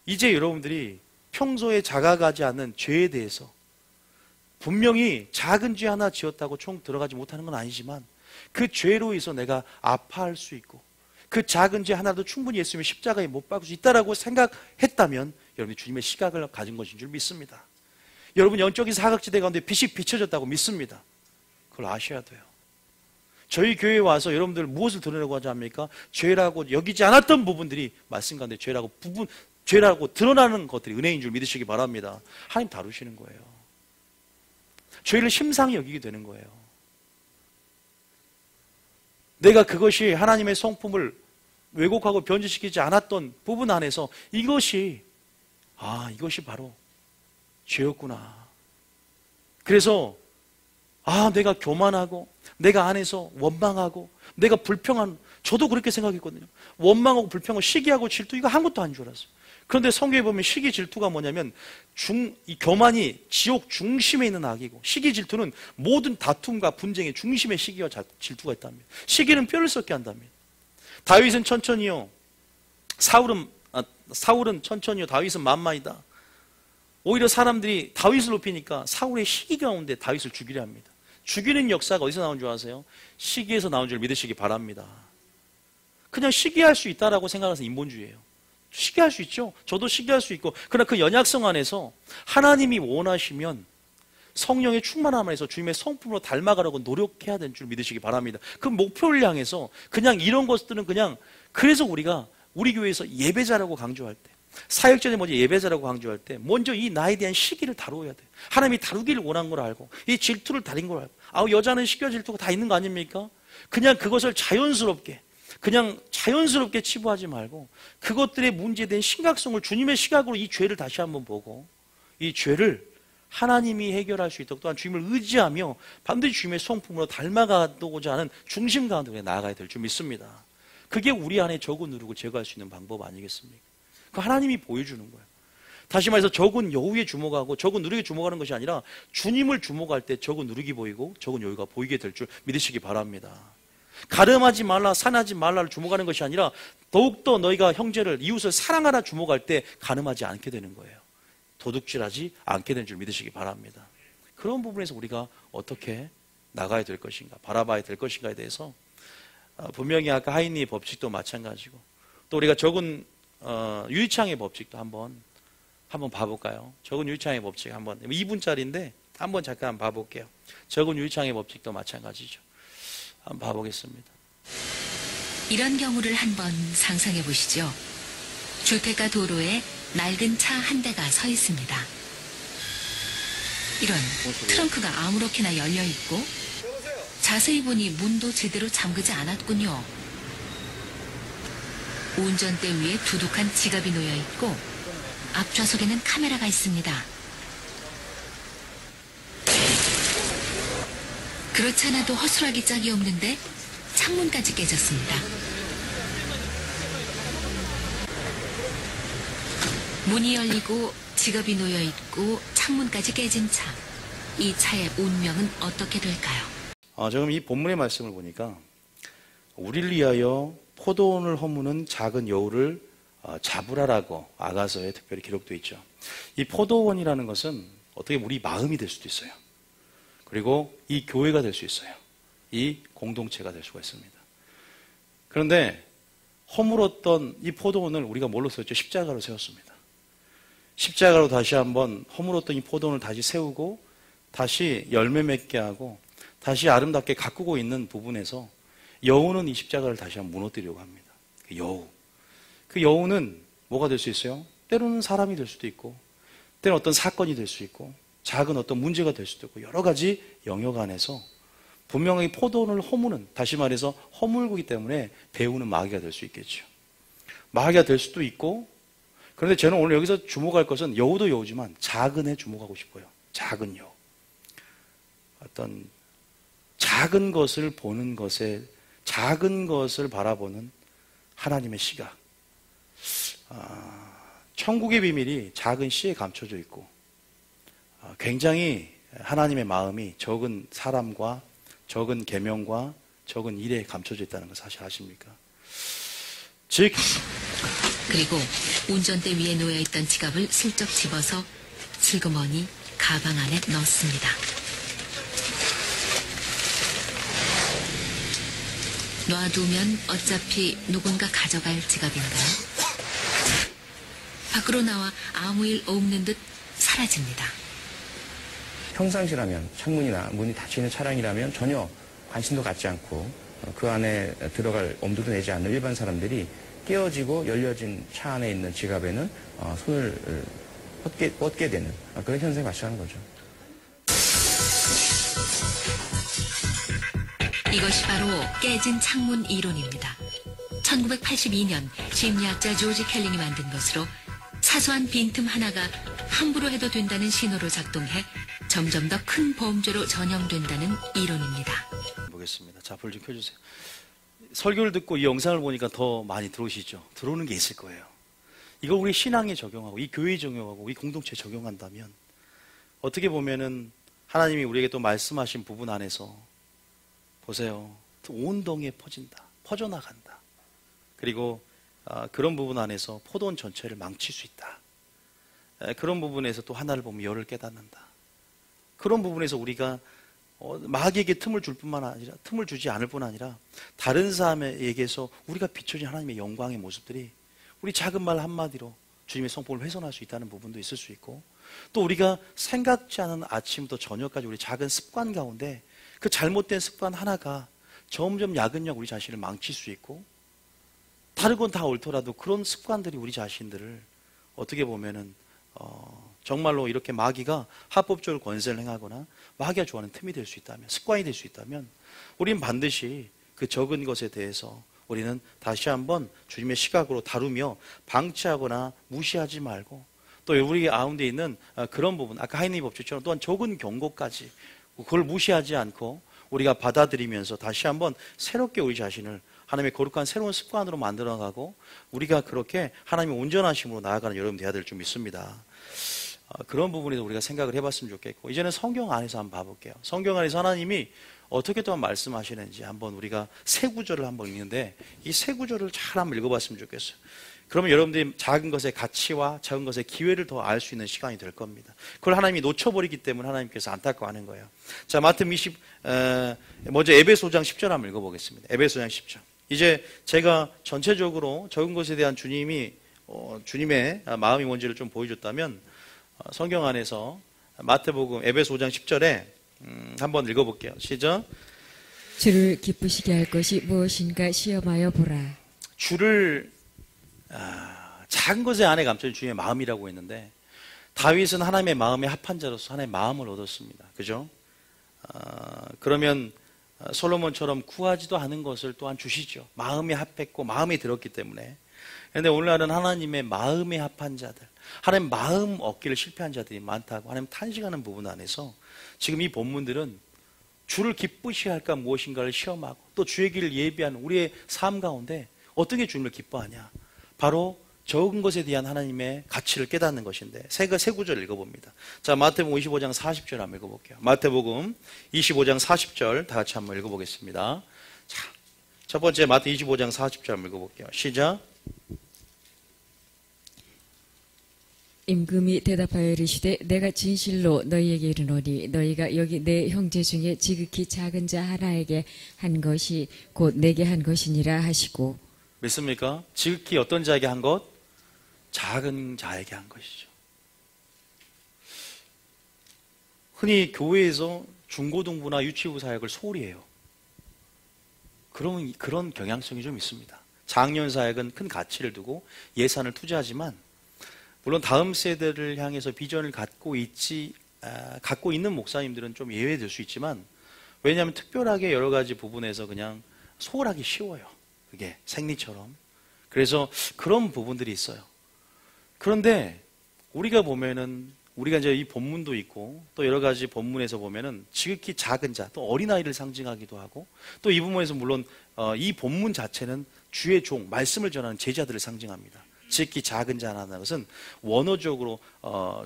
이제 여러분들이 평소에 자각하지 않는 죄에 대해서, 분명히 작은 죄 하나 지었다고 총 들어가지 못하는 건 아니지만 그 죄로 인해서 내가 아파할 수 있고, 그 작은 죄 하나도 충분히 예수님의 십자가에 못 박을 수 있다라고 생각했다면 여러분이 주님의 시각을 가진 것인 줄 믿습니다. 여러분 영적인 사각지대 가운데 빛이 비춰졌다고 믿습니다. 그걸 아셔야 돼요. 저희 교회에 와서 여러분들 무엇을 드러내려고 하지 않습니까? 죄라고 여기지 않았던 부분들이 말씀 가운데 죄라고 드러나는 것들이 은혜인 줄 믿으시기 바랍니다. 하나님 다루시는 거예요. 죄를 심상히 여기게 되는 거예요. 내가 그것이 하나님의 성품을 왜곡하고 변질시키지 않았던 부분 안에서 이것이 바로 죄였구나. 그래서 내가 교만하고 내가 안에서 원망하고 내가 불평한, 저도 그렇게 생각했거든요. 원망하고 불평하고 시기하고 질투, 이거 아무것도 아닌 줄 알았어요. 그런데 성경에 보면 시기 질투가 뭐냐면 이 교만이 지옥 중심에 있는 악이고, 시기 질투는 모든 다툼과 분쟁의 중심에 시기와 질투가 있답니다. 시기는 뼈를 썩게 한답니다. 다윗은 천천히요, 사울은 천천히요, 다윗은 만만이다. 오히려 사람들이 다윗을 높이니까 사울의 시기 가운데 다윗을 죽이려 합니다. 죽이는 역사가 어디서 나온 줄 아세요? 시기에서 나온 줄 믿으시기 바랍니다. 그냥 시기할 수 있다라고 생각해서 인본주의예요. 시기할 수 있죠. 저도 시기할 수 있고, 그러나 그 연약성 안에서 하나님이 원하시면 성령의 충만함 안에서 주님의 성품으로 닮아가려고 노력해야 되는 줄 믿으시기 바랍니다. 그 목표를 향해서 그냥 이런 것들은 그냥, 그래서 우리가 우리 교회에서 예배자라고 강조할 때, 사역전에 먼저 예배자라고 강조할 때 먼저 이 나에 대한 시기를 다루어야 돼. 하나님이 다루기를 원한 걸 알고, 이 질투를 다린 걸 알고, 여자는 시기와 질투가 다 있는 거 아닙니까? 그냥 그것을 자연스럽게 치부하지 말고 그것들의 문제에 대한 심각성을 주님의 시각으로 이 죄를 다시 한번 보고, 이 죄를 하나님이 해결할 수 있도록, 또한 주님을 의지하며 반드시 주님의 성품으로 닮아가고자 하는 중심 가운데 나아가야 될 줄 믿습니다. 그게 우리 안에 적은 누룩을 제거할 수 있는 방법 아니겠습니까? 그 하나님이 보여주는 거예요. 다시 말해서 적은 여우에 주목하고 적은 누룩에 주목하는 것이 아니라 주님을 주목할 때 적은 누룩이 보이고 적은 여우가 보이게 될 줄 믿으시기 바랍니다. 가늠하지 말라, 산하지 말라를 주목하는 것이 아니라 더욱더 너희가 형제를, 이웃을 사랑하라 주목할 때 가늠하지 않게 되는 거예요. 도둑질하지 않게 된 줄 믿으시기 바랍니다. 그런 부분에서 우리가 어떻게 나가야 될 것인가, 바라봐야 될 것인가에 대해서 분명히 아까 하인리의 법칙도 마찬가지고, 또 우리가 적은 유리창의 법칙도 한번 봐볼까요? 적은 유리창의 법칙 한번 2분짜리인데 한번 잠깐 봐볼게요. 적은 유리창의 법칙도 마찬가지죠. 한번 봐보겠습니다. 이런 경우를 한번 상상해 보시죠. 주택가 도로에 낡은 차 한 대가 서 있습니다. 이런, 트렁크가 아무렇게나 열려 있고 자세히 보니 문도 제대로 잠그지 않았군요. 운전대 위에 두둑한 지갑이 놓여 있고 앞좌석에는 카메라가 있습니다. 그렇지 않아도 허술하기 짝이 없는데 창문까지 깨졌습니다. 문이 열리고 지갑이 놓여 있고 창문까지 깨진 차. 이 차의 운명은 어떻게 될까요? 지금 이 본문의 말씀을 보니까 우리를 위하여 포도원을 허무는 작은 여우를 잡으라라고 아가서에 특별히 기록되어 있죠. 이 포도원이라는 것은 어떻게 보면 우리 마음이 될 수도 있어요. 그리고 이 교회가 될 수 있어요. 이 공동체가 될 수가 있습니다. 그런데 허물었던 이 포도원을 우리가 뭘로 세웠죠? 십자가로 세웠습니다. 십자가로 다시 한번 허물었던 이 포도원을 다시 세우고 다시 열매 맺게 하고 다시 아름답게 가꾸고 있는 부분에서 여우는 이 십자가를 다시 한번 무너뜨리려고 합니다. 그 여우는 뭐가 될 수 있어요? 때로는 사람이 될 수도 있고, 때로는 어떤 사건이 될 수 있고, 작은 어떤 문제가 될 수도 있고, 여러 가지 영역 안에서 분명히 포도원을 허무는, 다시 말해서 허물고기 때문에 배우는 마귀가 될 수 있겠죠. 마귀가 될 수도 있고, 그런데 저는 오늘 여기서 주목할 것은 여우도 여우지만 작은 애 주목하고 싶어요. 작은 여우. 어떤 작은 것을 보는 것에, 작은 것을 바라보는 하나님의 시각. 천국의 비밀이 작은 씨에 감춰져 있고, 굉장히 하나님의 마음이 적은 사람과 적은 계명과 적은 일에 감춰져 있다는 걸 사실 아십니까? 즉, 그리고 운전대 위에 놓여있던 지갑을 슬쩍 집어서 슬그머니 가방 안에 넣습니다. 놔두면 어차피 누군가 가져갈 지갑인가요? 밖으로 나와 아무 일 없는 듯 사라집니다. 평상시라면 창문이나 문이 닫혀있는 차량이라면 전혀 관심도 갖지 않고 그 안에 들어갈 엄두도 내지 않는 일반 사람들이 깨어지고 열려진 차 안에 있는 지갑에는 손을 뻗게 되는 그런 현상이 발생하는 거죠. 이것이 바로 깨진 창문 이론입니다. 1982년 심리학자 조지 켈링이 만든 것으로 사소한 빈틈 하나가 함부로 해도 된다는 신호로 작동해 점점 더 큰 범죄로 전형된다는 이론입니다. 보겠습니다. 자, 불 좀 켜주세요. 설교를 듣고 이 영상을 보니까 더 많이 들어오시죠? 들어오는 게 있을 거예요. 이걸 우리 신앙에 적용하고 이 교회에 적용하고 우리 공동체에 적용한다면 어떻게 보면은 하나님이 우리에게 또 말씀하신 부분 안에서 보세요. 온 동에 퍼진다. 그런 부분에서 또 하나를 보면 열을 깨닫는다. 그런 부분에서 우리가 마귀에게 틈을 주지 않을 뿐 아니라 다른 사람에게서 우리가 비춰진 하나님의 영광의 모습들이 우리 작은 말 한마디로 주님의 성품을 훼손할 수 있다는 부분도 있을 수 있고, 또 우리가 생각지 않은 아침부터 저녁까지 우리 작은 습관 가운데 그 잘못된 습관 하나가 점점 야근약 우리 자신을 망칠 수 있고, 다른 건 다 옳더라도 그런 습관들이 우리 자신들을 어떻게 보면은 정말로 이렇게 마귀가 합법적으로 권세를 행하거나 마귀가 좋아하는 틈이 될 수 있다면, 습관이 될 수 있다면, 우리는 반드시 그 적은 것에 대해서 우리는 다시 한번 주님의 시각으로 다루며 방치하거나 무시하지 말고, 또 우리 가운데 있는 그런 부분, 아까 하이니 법칙처럼 또한 적은 경고까지 그걸 무시하지 않고 우리가 받아들이면서 다시 한번 새롭게 우리 자신을 하나님의 거룩한 새로운 습관으로 만들어가고, 우리가 그렇게 하나님의 온전하심으로 나아가는 여러분 되어야 될 줄 믿습니다. 그런 부분에서 우리가 생각을 해봤으면 좋겠고, 이제는 성경 안에서 한번 봐볼게요. 성경 안에서 하나님이 어떻게 또한 말씀하시는지 한번 우리가 세 구절을 한번 읽는데, 이 세 구절을 잘 한번 읽어봤으면 좋겠어요. 그러면 여러분들이 작은 것의 가치와 작은 것의 기회를 더 알 수 있는 시간이 될 겁니다. 그걸 하나님이 놓쳐버리기 때문에 하나님께서 안타까워하는 거예요. 자, 먼저 에베소 5장 10절 한번 읽어보겠습니다. 에베소 5장 10절. 이제 제가 전체적으로 적은 것에 대한 주님의 마음이 뭔지를 좀 보여줬다면, 성경 안에서 마태복음 에베소 5장 10절에 한번 읽어볼게요. 시작. 주를 기쁘시게 할 것이 무엇인가 시험하여 보라. 주를 작은 것에 안에 감춰진 주님의 마음이라고 했는데, 다윗은 하나님의 마음에 합한 자로서 하나님의 마음을 얻었습니다. 그죠? 그러면 솔로몬처럼 구하지도 않은 것을 또한 주시죠. 마음에 합했고 마음에 들었기 때문에. 그런데 오늘날은 하나님의 마음에 합한 자들, 하나님 마음 얻기를 실패한 자들이 많다고 하나님 탄식하는 부분 안에서 지금 이 본문들은 주를 기쁘시게 할까 무엇인가를 시험하고, 또 주의 길을 예비하는 우리의 삶 가운데 어떻게 주님을 기뻐하냐, 바로 적은 것에 대한 하나님의 가치를 깨닫는 것인데, 세 구절 읽어봅니다. 자, 마태복음 25장 40절 한번 읽어볼게요. 마태복음 25장 40절 다 같이 한번 읽어보겠습니다. 자, 첫 번째 마태 25장 40절 한번 읽어볼게요. 시작. 임금이 대답하여 이르시되 내가 진실로 너희에게 이르노니 너희가 여기 내 형제 중에 지극히 작은 자 하나에게 한 것이 곧 내게 한 것이니라 하시고. 믿습니까? 지극히 어떤 자에게 한 것? 작은 자에게 한 것이죠. 흔히 교회에서 중고등부나 유치부 사역을 소홀히 해요. 그런 경향성이 좀 있습니다. 장년 사역은 큰 가치를 두고 예산을 투자하지만, 물론 다음 세대를 향해서 비전을 갖고 있는 목사님들은 좀 예외될 수 있지만, 왜냐하면 특별하게 여러 가지 부분에서 그냥 소홀하기 쉬워요. 그게 생리처럼. 그래서 그런 부분들이 있어요. 그런데 우리가 보면은, 우리가 이제 이 본문도 있고 또 여러 가지 본문에서 보면은 지극히 작은 자, 또 어린아이를 상징하기도 하고, 또 이 부분에서 물론 이 본문 자체는 주의 종, 말씀을 전하는 제자들을 상징합니다. 지극히 작은 자라는 것은 원어적으로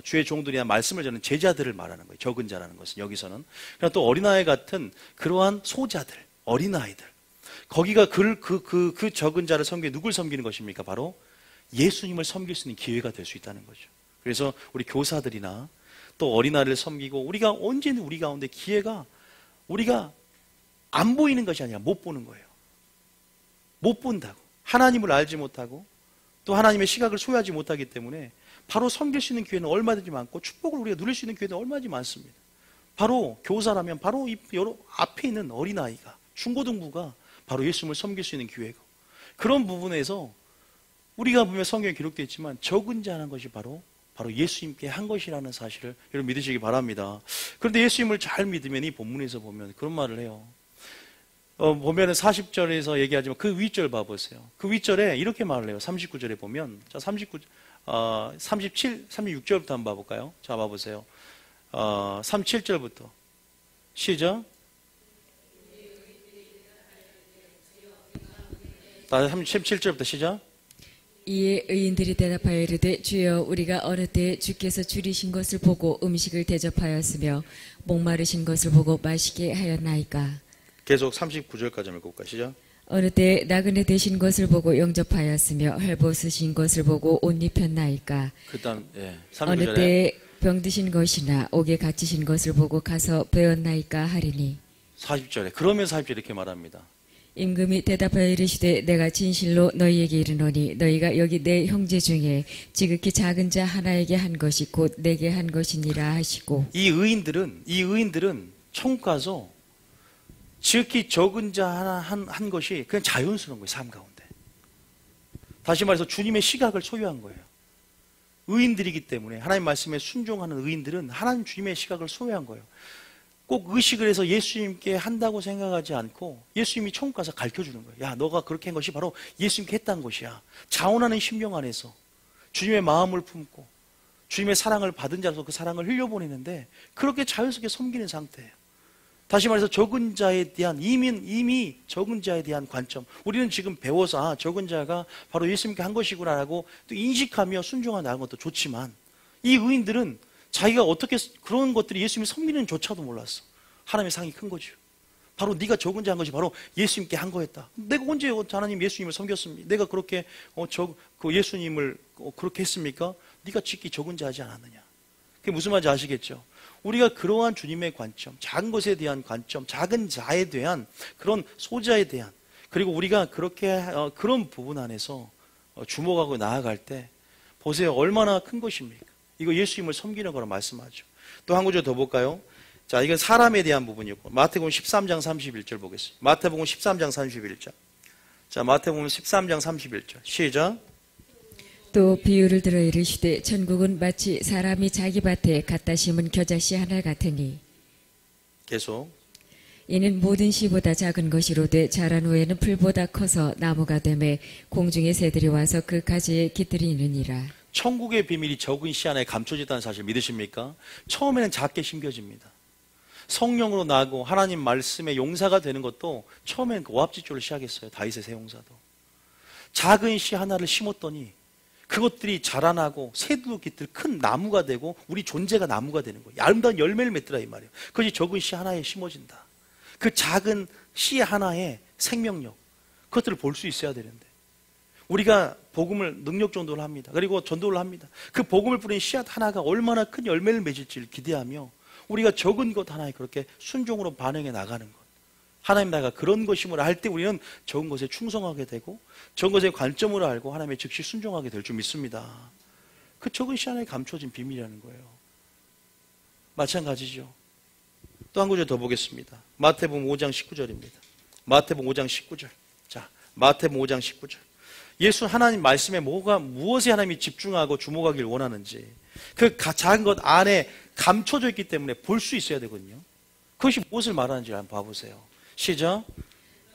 주의 종들이나 말씀을 전하는 제자들을 말하는 거예요. 적은 자라는 것은 여기서는. 그러나 또 어린아이 같은 그러한 소자들, 어린아이들, 거기가 그 적은 자를 섬기는, 누굴 섬기는 것입니까? 바로 예수님을 섬길 수 있는 기회가 될 수 있다는 거죠. 그래서 우리 교사들이나 또 어린아이를 섬기고, 우리가 언제는 우리 가운데 기회가, 우리가 안 보이는 것이 아니라 못 보는 거예요. 못 본다고. 하나님을 알지 못하고 또 하나님의 시각을 소유하지 못하기 때문에 바로 섬길 수 있는 기회는 얼마든지 많고, 축복을 우리가 누릴 수 있는 기회는 얼마든지 많습니다. 바로 교사라면 바로 이 앞에 있는 어린아이가, 중고등부가 바로 예수님을 섬길 수 있는 기회고, 그런 부분에서 우리가 보면 성경에 기록되어 있지만 적은 자라는 것이 바로 예수님께 한 것이라는 사실을 여러분 믿으시기 바랍니다. 그런데 예수님을 잘 믿으면 이 본문에서 보면 그런 말을 해요. 보면은 40절에서 얘기하지만 그 윗절 봐보세요. 그 윗절에 이렇게 말을 해요. 39절에 보면, 자, 36절부터 한번 봐볼까요? 자, 봐보세요. 37절부터 시작. 다 37절부터 시작. 이에 의인들이 대답하여 이르되 주여 우리가 어느 때에 주께서 줄이신 것을 보고 음식을 대접하였으며 목마르신 것을 보고 마시게 하였나이까. 계속 39절까지 읽어볼까요? 시작. 어느 때 나그네 되신 것을 보고 영접하였으며 헐벗으신 것을 보고 옷 입혔나이까. 그다음 예. 어느 3절에 때 병드신 것이나 옥에 갇히신 것을 보고 가서 배웠나이까 하리니. 40절에 그러면서 40절 이렇게 말합니다. 임금이 대답하여 이르시되 내가 진실로 너희에게 이르노니 너희가 여기 내 형제 중에 지극히 작은 자 하나에게 한 것이 곧 내게 한 것이니라 하시고. 이 의인들은 천국 가서 지극히 적은 자 하나 한 것이 그냥 자연스러운 거예요. 삶 가운데. 다시 말해서 주님의 시각을 소유한 거예요. 의인들이기 때문에 하나님 말씀에 순종하는 의인들은 하나님 주님의 시각을 소유한 거예요. 꼭 의식을 해서 예수님께 한다고 생각하지 않고 예수님이 천국 가서 가르쳐주는 거예요. 야, 너가 그렇게 한 것이 바로 예수님께 했다는 것이야. 자원하는 심령 안에서 주님의 마음을 품고 주님의 사랑을 받은 자로서 그 사랑을 흘려보내는데 그렇게 자연스럽게 섬기는 상태예요. 다시 말해서 적은 자에 대한 이미 적은 자에 대한 관점, 우리는 지금 배워서 적은 자가 바로 예수님께 한 것이구나라고 또 인식하며 순종하며 나가는 것도 좋지만 이 의인들은 자기가 어떻게 그런 것들이 예수님이 섬기는 조차도 몰랐어. 하나님의 상이 큰 거죠. 바로 네가 적은 자 한 것이 바로 예수님께 한 거였다. 내가 언제 하나님 예수님을 섬겼습니까? 내가 그렇게 그 예수님을 그렇게 했습니까? 네가 지극히 적은 자 하지 않았느냐. 그게 무슨 말인지 아시겠죠? 우리가 그러한 주님의 관점, 작은 것에 대한 관점, 작은 자에 대한 그런 소자에 대한, 그리고 우리가 그렇게 그런 부분 안에서 주목하고 나아갈 때 보세요. 얼마나 큰 것입니까? 이거 예수님을 섬기는 거라 말씀하죠. 또 한 구절 더 볼까요? 자, 이건 사람에 대한 부분이고 마태복음 13장 31절 보겠습니다. 마태복음 13장 31절. 자, 마태복음 13장 31절. 시작. 또 비유를 들어 이르시되 천국은 마치 사람이 자기 밭에 갖다 심은 겨자씨 하나 같으니. 계속. 이는 모든 씨보다 작은 것이로되 자란 후에는 풀보다 커서 나무가 되매 공중의 새들이 와서 그 가지에 깃들이느니라. 천국의 비밀이 적은 씨 안에 감춰졌다는 사실 믿으십니까? 처음에는 작게 심겨집니다. 성령으로 나고 하나님 말씀의 용사가 되는 것도 처음에는 그 오합지졸로 시작했어요. 다윗의 새 용사도. 작은 씨 하나를 심었더니 그것들이 자라나고 새도 깃들 큰 나무가 되고 우리 존재가 나무가 되는 거예요. 아름다운 열매를 맺더라 이 말이에요. 그것이 적은 씨 하나에 심어진다. 그 작은 씨 하나의 생명력, 그것들을 볼 수 있어야 되는데 우리가 복음을 능력 전도를 합니다. 그리고 전도를 합니다. 그 복음을 뿌린 씨앗 하나가 얼마나 큰 열매를 맺을지를 기대하며 우리가 적은 것 하나에 그렇게 순종으로 반응해 나가는 것, 하나님 나라가 그런 것임을 알 때 우리는 적은 것에 충성하게 되고 적은 것의 관점을 알고 하나님의 즉시 순종하게 될 줄 믿습니다. 그 적은 씨 안에 감춰진 비밀이라는 거예요. 마찬가지죠. 또 한 구절 더 보겠습니다. 마태복음 5장 19절입니다. 마태복음 5장 19절. 자, 마태복음 5장 19절. 예수 하나님 말씀에 무엇에 하나님이 집중하고 주목하기를 원하는지 그 작은 것 안에 감춰져 있기 때문에 볼 수 있어야 되거든요. 그것이 무엇을 말하는지 한번 봐보세요. 시작.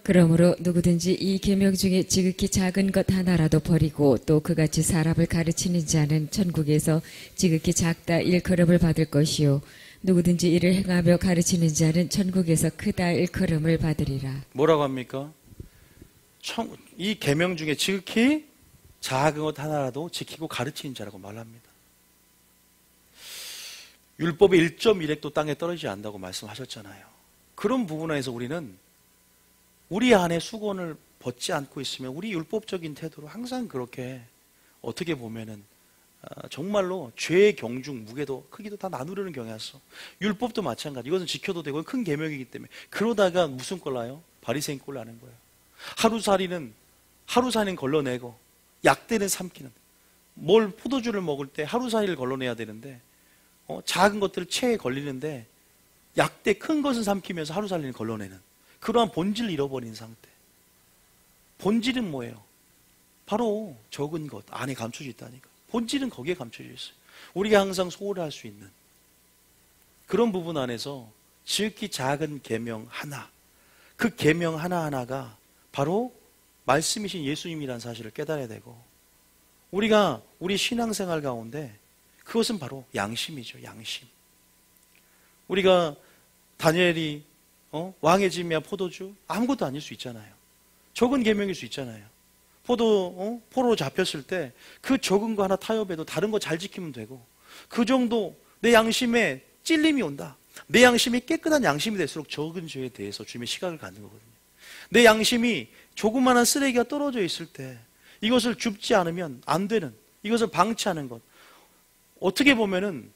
그러므로 누구든지 이 계명 중에 지극히 작은 것 하나라도 버리고 또 그같이 사람을 가르치는 자는 천국에서 지극히 작다 일컬음을 받을 것이요 누구든지 이를 행하며 가르치는 자는 천국에서 크다 일컬음을 받으리라. 뭐라고 합니까? 이 계명 중에 지극히 작은 것 하나라도 지키고 가르치는 자라고 말합니다. 율법의 1.1획도 땅에 떨어지지 않는다고 말씀하셨잖아요. 그런 부분에서 우리는 우리 안에 수건을 벗지 않고 있으면 우리 율법적인 태도로 항상 그렇게 어떻게 보면은 정말로 죄의 경중, 무게도 크기도 다 나누려는 경향이 있어. 율법도 마찬가지. 이것은 지켜도 되고 큰 계명이기 때문에 그러다가 무슨 꼴 나요? 바리새인 꼴 나는 거예요. 하루살이는 걸러내고 약대는 삼키는. 뭘 포도주를 먹을 때 하루살이를 걸러내야 되는데 작은 것들을 체에 걸리는데 약대 큰 것을 삼키면서 하루살이는 걸러내는 그러한 본질을 잃어버린 상태. 본질은 뭐예요? 바로 적은 것 안에 감춰져 있다니까. 본질은 거기에 감춰져 있어요. 우리가 항상 소홀할 수 있는 그런 부분 안에서 지극히 작은 계명 하나, 그 계명 하나하나가 바로 말씀이신 예수님이라는 사실을 깨달아야 되고 우리가 우리 신앙생활 가운데 그것은 바로 양심이죠. 양심. 우리가 다니엘이 왕의 짐이야 포도주 아무것도 아닐 수 있잖아요. 적은 계명일 수 있잖아요. 포로로 잡혔을 때 그 적은 거 하나 타협해도 다른 거 잘 지키면 되고 그 정도 내 양심에 찔림이 온다. 내 양심이 깨끗한 양심이 될수록 적은 죄에 대해서 주님의 시각을 갖는 거거든요. 내 양심이 조그마한 쓰레기가 떨어져 있을 때 이것을 줍지 않으면 안 되는, 이것을 방치하는 것, 어떻게 보면은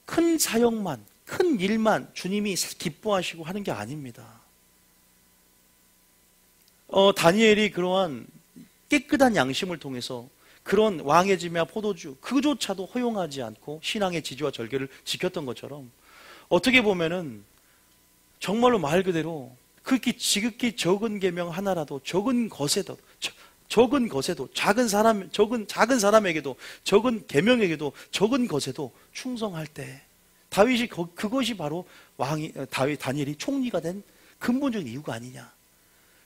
큰 사역만, 큰 일만 주님이 기뻐하시고 하는 게 아닙니다. 다니엘이 그러한 깨끗한 양심을 통해서 그런 왕의 짐이야 포도주 그조차도 허용하지 않고 신앙의 지지와 절개를 지켰던 것처럼, 어떻게 보면은 정말로 말 그대로 그렇게 지극히 적은 계명 하나라도 작은 사람에게도 적은 계명에게도 적은 것에도 충성할 때, 다윗이 그것이 바로 다니엘이 총리가 된 근본적인 이유가 아니냐.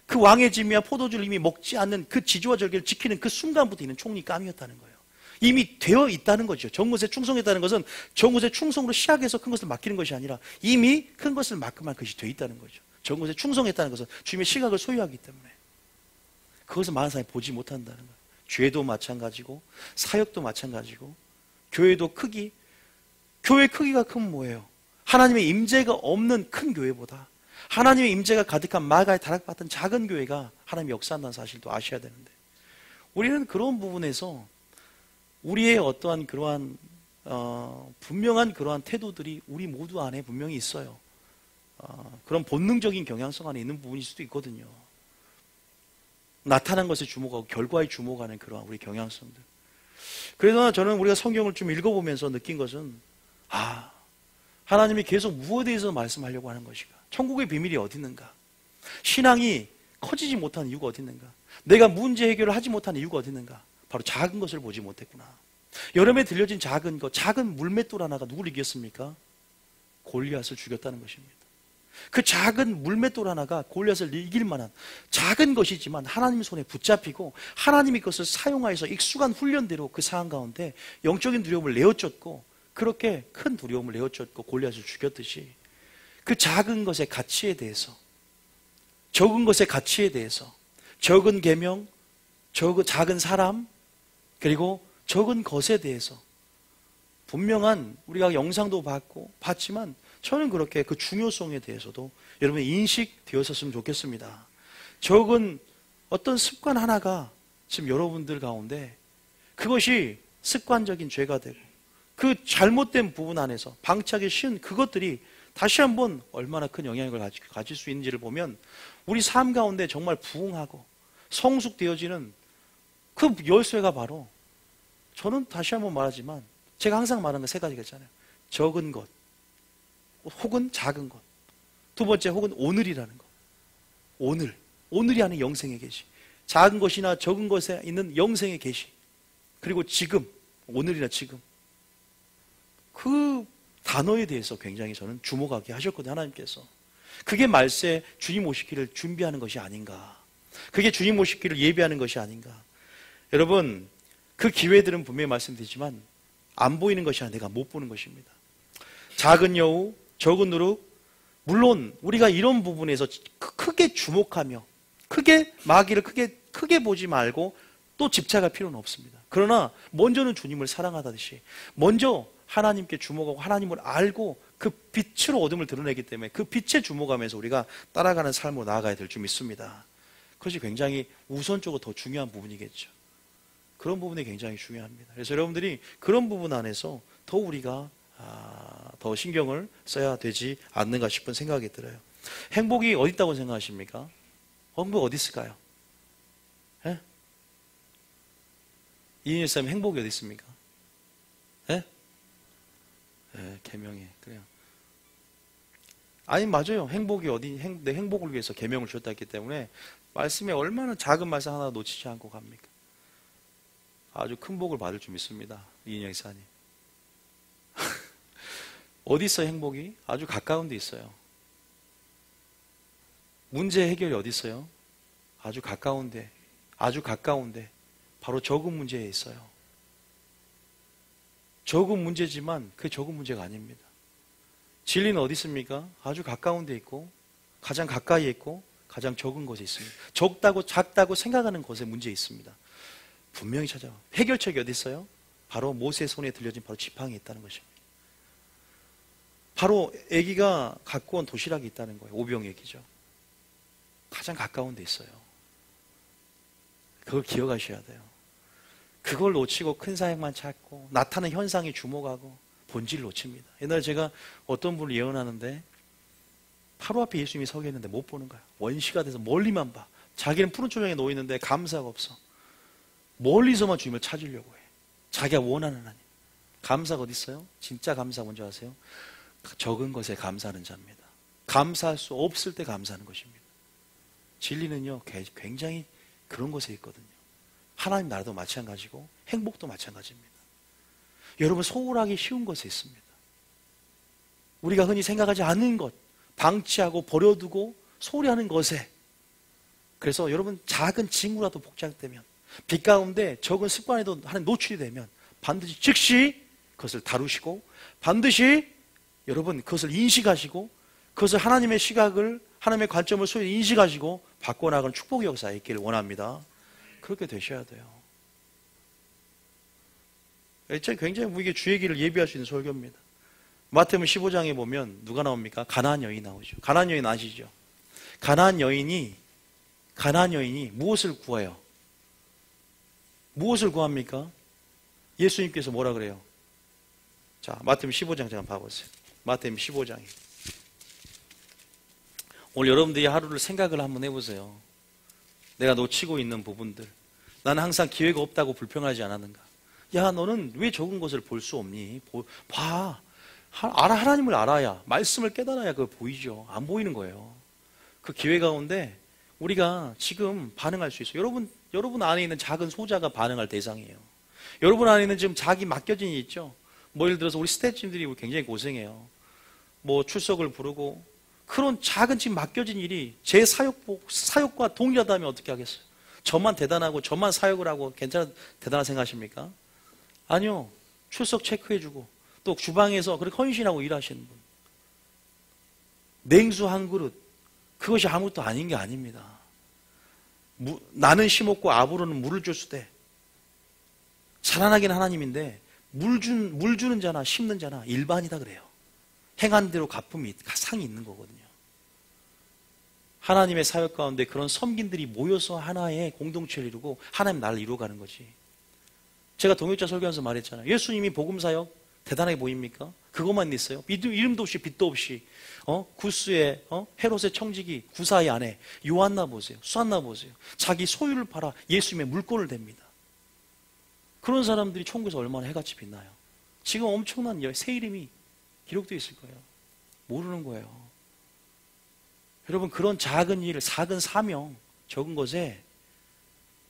그 왕의 짐이야 포도주를 이미 먹지 않는 그 지지와 절개를 지키는 그 순간부터 있는 총리감이었다는 거예요. 이미 되어 있다는 거죠. 정것에 충성했다는 것은 정것의 충성으로 시작해서 큰 것을 맡기는 것이 아니라 이미 큰 것을 맡기만 그것이 되어 있다는 거죠. 정것에 충성했다는 것은 주님의 시각을 소유하기 때문에 그것을 많은 사람이 보지 못한다는 거예요. 죄도 마찬가지고 사역도 마찬가지고 교회도 교회 크기가 크면 뭐예요? 하나님의 임재가 없는 큰 교회보다 하나님의 임재가 가득한 마가에 다락받던 작은 교회가 하나님이 역사한다는 사실도 아셔야 되는데, 우리는 그런 부분에서 우리의 어떠한 그러한 분명한 그러한 태도들이 우리 모두 안에 분명히 있어요. 그런 본능적인 경향성 안에 있는 부분일 수도 있거든요. 나타난 것에 주목하고 결과에 주목하는 그러한 우리 경향성들. 그래서 저는 우리가 성경을 좀 읽어보면서 느낀 것은, 하나님이 계속 무엇에 대해서 말씀하려고 하는 것인가? 천국의 비밀이 어디 있는가? 신앙이 커지지 못하는 이유가 어디 있는가? 내가 문제 해결을 하지 못하는 이유가 어디 있는가? 바로 작은 것을 보지 못했구나. 여름에 들려진 작은 것, 작은 물맷돌 하나가 누구를 이겼습니까? 골리앗을 죽였다는 것입니다. 그 작은 물맷돌 하나가 골리앗을 이길 만한 작은 것이지만 하나님 손에 붙잡히고 하나님이 그것을 사용하여서 익숙한 훈련대로 그 상황 가운데 영적인 두려움을 내어쫓고, 그렇게 큰 두려움을 내어쫓고 골리앗을 죽였듯이 그 작은 것의 가치에 대해서, 적은 것의 가치에 대해서, 적은 계명, 작은 사람, 그리고 적은 것에 대해서 분명한, 우리가 영상도 봤지만 저는 그렇게 그 중요성에 대해서도 여러분 인식되었었으면 좋겠습니다. 적은 어떤 습관 하나가 지금 여러분들 가운데 그것이 습관적인 죄가 되고, 그 잘못된 부분 안에서 방치하기 쉬운 그것들이 다시 한번 얼마나 큰 영향력을 가질 수 있는지를 보면 우리 삶 가운데 정말 부흥하고 성숙되어지는 그 열쇠가 바로, 저는 다시 한번 말하지만 제가 항상 말하는 거 세 가지가 있잖아요. 적은 것, 혹은 작은 것. 두 번째, 혹은 오늘이라는 것. 오늘이 하는 영생의 계시. 작은 것이나 적은 것에 있는 영생의 계시. 그리고 지금, 오늘이나 지금. 그 단어에 대해서 굉장히 저는 주목하게 하셨거든요, 하나님께서. 그게 말세 주님 오시기를 준비하는 것이 아닌가. 그게 주님 오시기를 예비하는 것이 아닌가. 여러분, 그 기회들은 분명히 말씀드리지만 안 보이는 것이 아니라 내가 못 보는 것입니다. 작은 여우, 적은 누룩, 물론 우리가 이런 부분에서 크게 주목하며 크게 마귀를 크게 보지 말고 또 집착할 필요는 없습니다. 그러나 먼저는 주님을 사랑하다듯이 먼저 하나님께 주목하고 하나님을 알고 그 빛으로 어둠을 드러내기 때문에 그 빛에 주목하면서 우리가 따라가는 삶으로 나아가야 될 줄 믿습니다. 그것이 굉장히 우선적으로 더 중요한 부분이겠죠. 그런 부분이 굉장히 중요합니다. 그래서 여러분들이 그런 부분 안에서 더 우리가 더 신경을 써야 되지 않는가 싶은 생각이 들어요. 행복이 어디 있다고 생각하십니까? 행복 어디 있을까요? 예? 이인일 사님, 행복이 어디 있습니까? 예? 예, 계명에 그래요. 아니 맞아요. 행복이 내 행복을 위해서 계명을 주었다 했기 때문에 말씀에 얼마나 작은 말씀 하나 놓치지 않고 갑니까? 아주 큰 복을 받을 줄 믿습니다. 이인영 이사님. 어디 있어요, 행복이? 아주 가까운 데 있어요. 문제 해결이 어디 있어요? 아주 가까운데 바로 적은 문제에 있어요. 적은 문제지만 그 적은 문제가 아닙니다. 진리는 어디 있습니까? 아주 가까운 데 있고 가장 가까이에 있고 가장 적은 곳에 있습니다. 작다고 생각하는 곳에 문제 있습니다. 분명히 찾아와. 해결책이 어디 있어요? 바로 모세의 손에 들려진 바로 지팡이에 있다는 것입니다. 바로 아기가 갖고 온 도시락이 있다는 거예요. 오병 얘기죠. 가장 가까운 데 있어요. 그걸 기억하셔야 돼요. 그걸 놓치고 큰 사역만 찾고 나타나는 현상에 주목하고 본질을 놓칩니다. 옛날에 제가 어떤 분을 예언하는데 바로 앞에 예수님이 서 계셨는데 못 보는 거야. 원시가 돼서 멀리만 봐. 자기는 푸른 초장에 놓여 있는데 감사가 없어. 멀리서만 주님을 찾으려고 해. 자기가 원하는 하나님. 감사가 어디 있어요? 진짜 감사 뭔지 아세요? 적은 것에 감사하는 자입니다. 감사할 수 없을 때 감사하는 것입니다. 진리는요, 굉장히 그런 것에 있거든요. 하나님 나라도 마찬가지고 행복도 마찬가지입니다. 여러분, 소홀하기 쉬운 것에 있습니다. 우리가 흔히 생각하지 않는 것, 방치하고 버려두고 소홀히 하는 것에, 그래서 여러분 작은 징후라도 복잡되면, 빛 가운데 적은 습관에도 하나님 노출이 되면 반드시 즉시 그것을 다루시고, 반드시 여러분 그것을 인식하시고, 그것을 하나님의 시각을, 하나님의 관점을 소위 인식하시고 바꿔나가는 축복의 역사가 있기를 원합니다. 그렇게 되셔야 돼요. 굉장히 이게 주의 길을 예비할 수 있는 설교입니다. 마태복음 15장에 보면 누가 나옵니까? 가나안 여인이 나오죠. 가나안 여인 아시죠? 가나안 여인이 무엇을 구해요? 무엇을 구합니까? 예수님께서 뭐라 그래요? 자, 마태복음 15장 잠깐 봐보세요. 마태복음 15장에. 오늘 여러분들이 하루를 생각을 한번 해보세요. 내가 놓치고 있는 부분들. 나는 항상 기회가 없다고 불평하지 않았는가? 야, 너는 왜 적은 것을 볼 수 없니? 봐. 하나님을 알아야, 말씀을 깨달아야 그거 보이죠. 안 보이는 거예요. 그 기회 가운데 우리가 지금 반응할 수 있어요. 여러분 안에 있는 작은 소자가 반응할 대상이에요. 여러분 안에 있는 지금 자기 맡겨진 일 있죠. 뭐 예를 들어서 우리 스태프님들이 굉장히 고생해요. 뭐 출석을 부르고 그런 작은 지금 맡겨진 일이 제 사역과 동일하다면 어떻게 하겠어요? 저만 대단하고 저만 사역을 하고 대단한 생각하십니까? 아니요. 출석 체크해주고 또 주방에서 그렇게 헌신하고 일하시는 분. 냉수 한 그릇. 그것이 아무것도 아닌 게 아닙니다. 나는 심었고 아브로는 물을 줬을 자라나긴 하나님인데 물 주는 자나 심는 자나 일반이다 그래요. 행한 대로 갚음이 상이 있는 거거든요. 하나님의 사역 가운데 그런 섬긴들이 모여서 하나의 공동체를 이루고 하나님 나라를 이루어가는 거지. 제가 동역자 설교하면서 말했잖아요. 예수님이 복음사역 대단하게 보입니까? 그것만 있어요. 이름도 없이 빛도 없이 구스의 헤롯의 청지기 구사의 아내 요한나 보세요. 수안나 보세요. 자기 소유를 팔아 예수님의 물건을 댑니다. 그런 사람들이 천국에서 얼마나 해같이 빛나요. 지금 엄청난 새 이름이 기록되어 있을 거예요. 모르는 거예요. 여러분, 그런 작은 일, 작은 사명, 적은 것에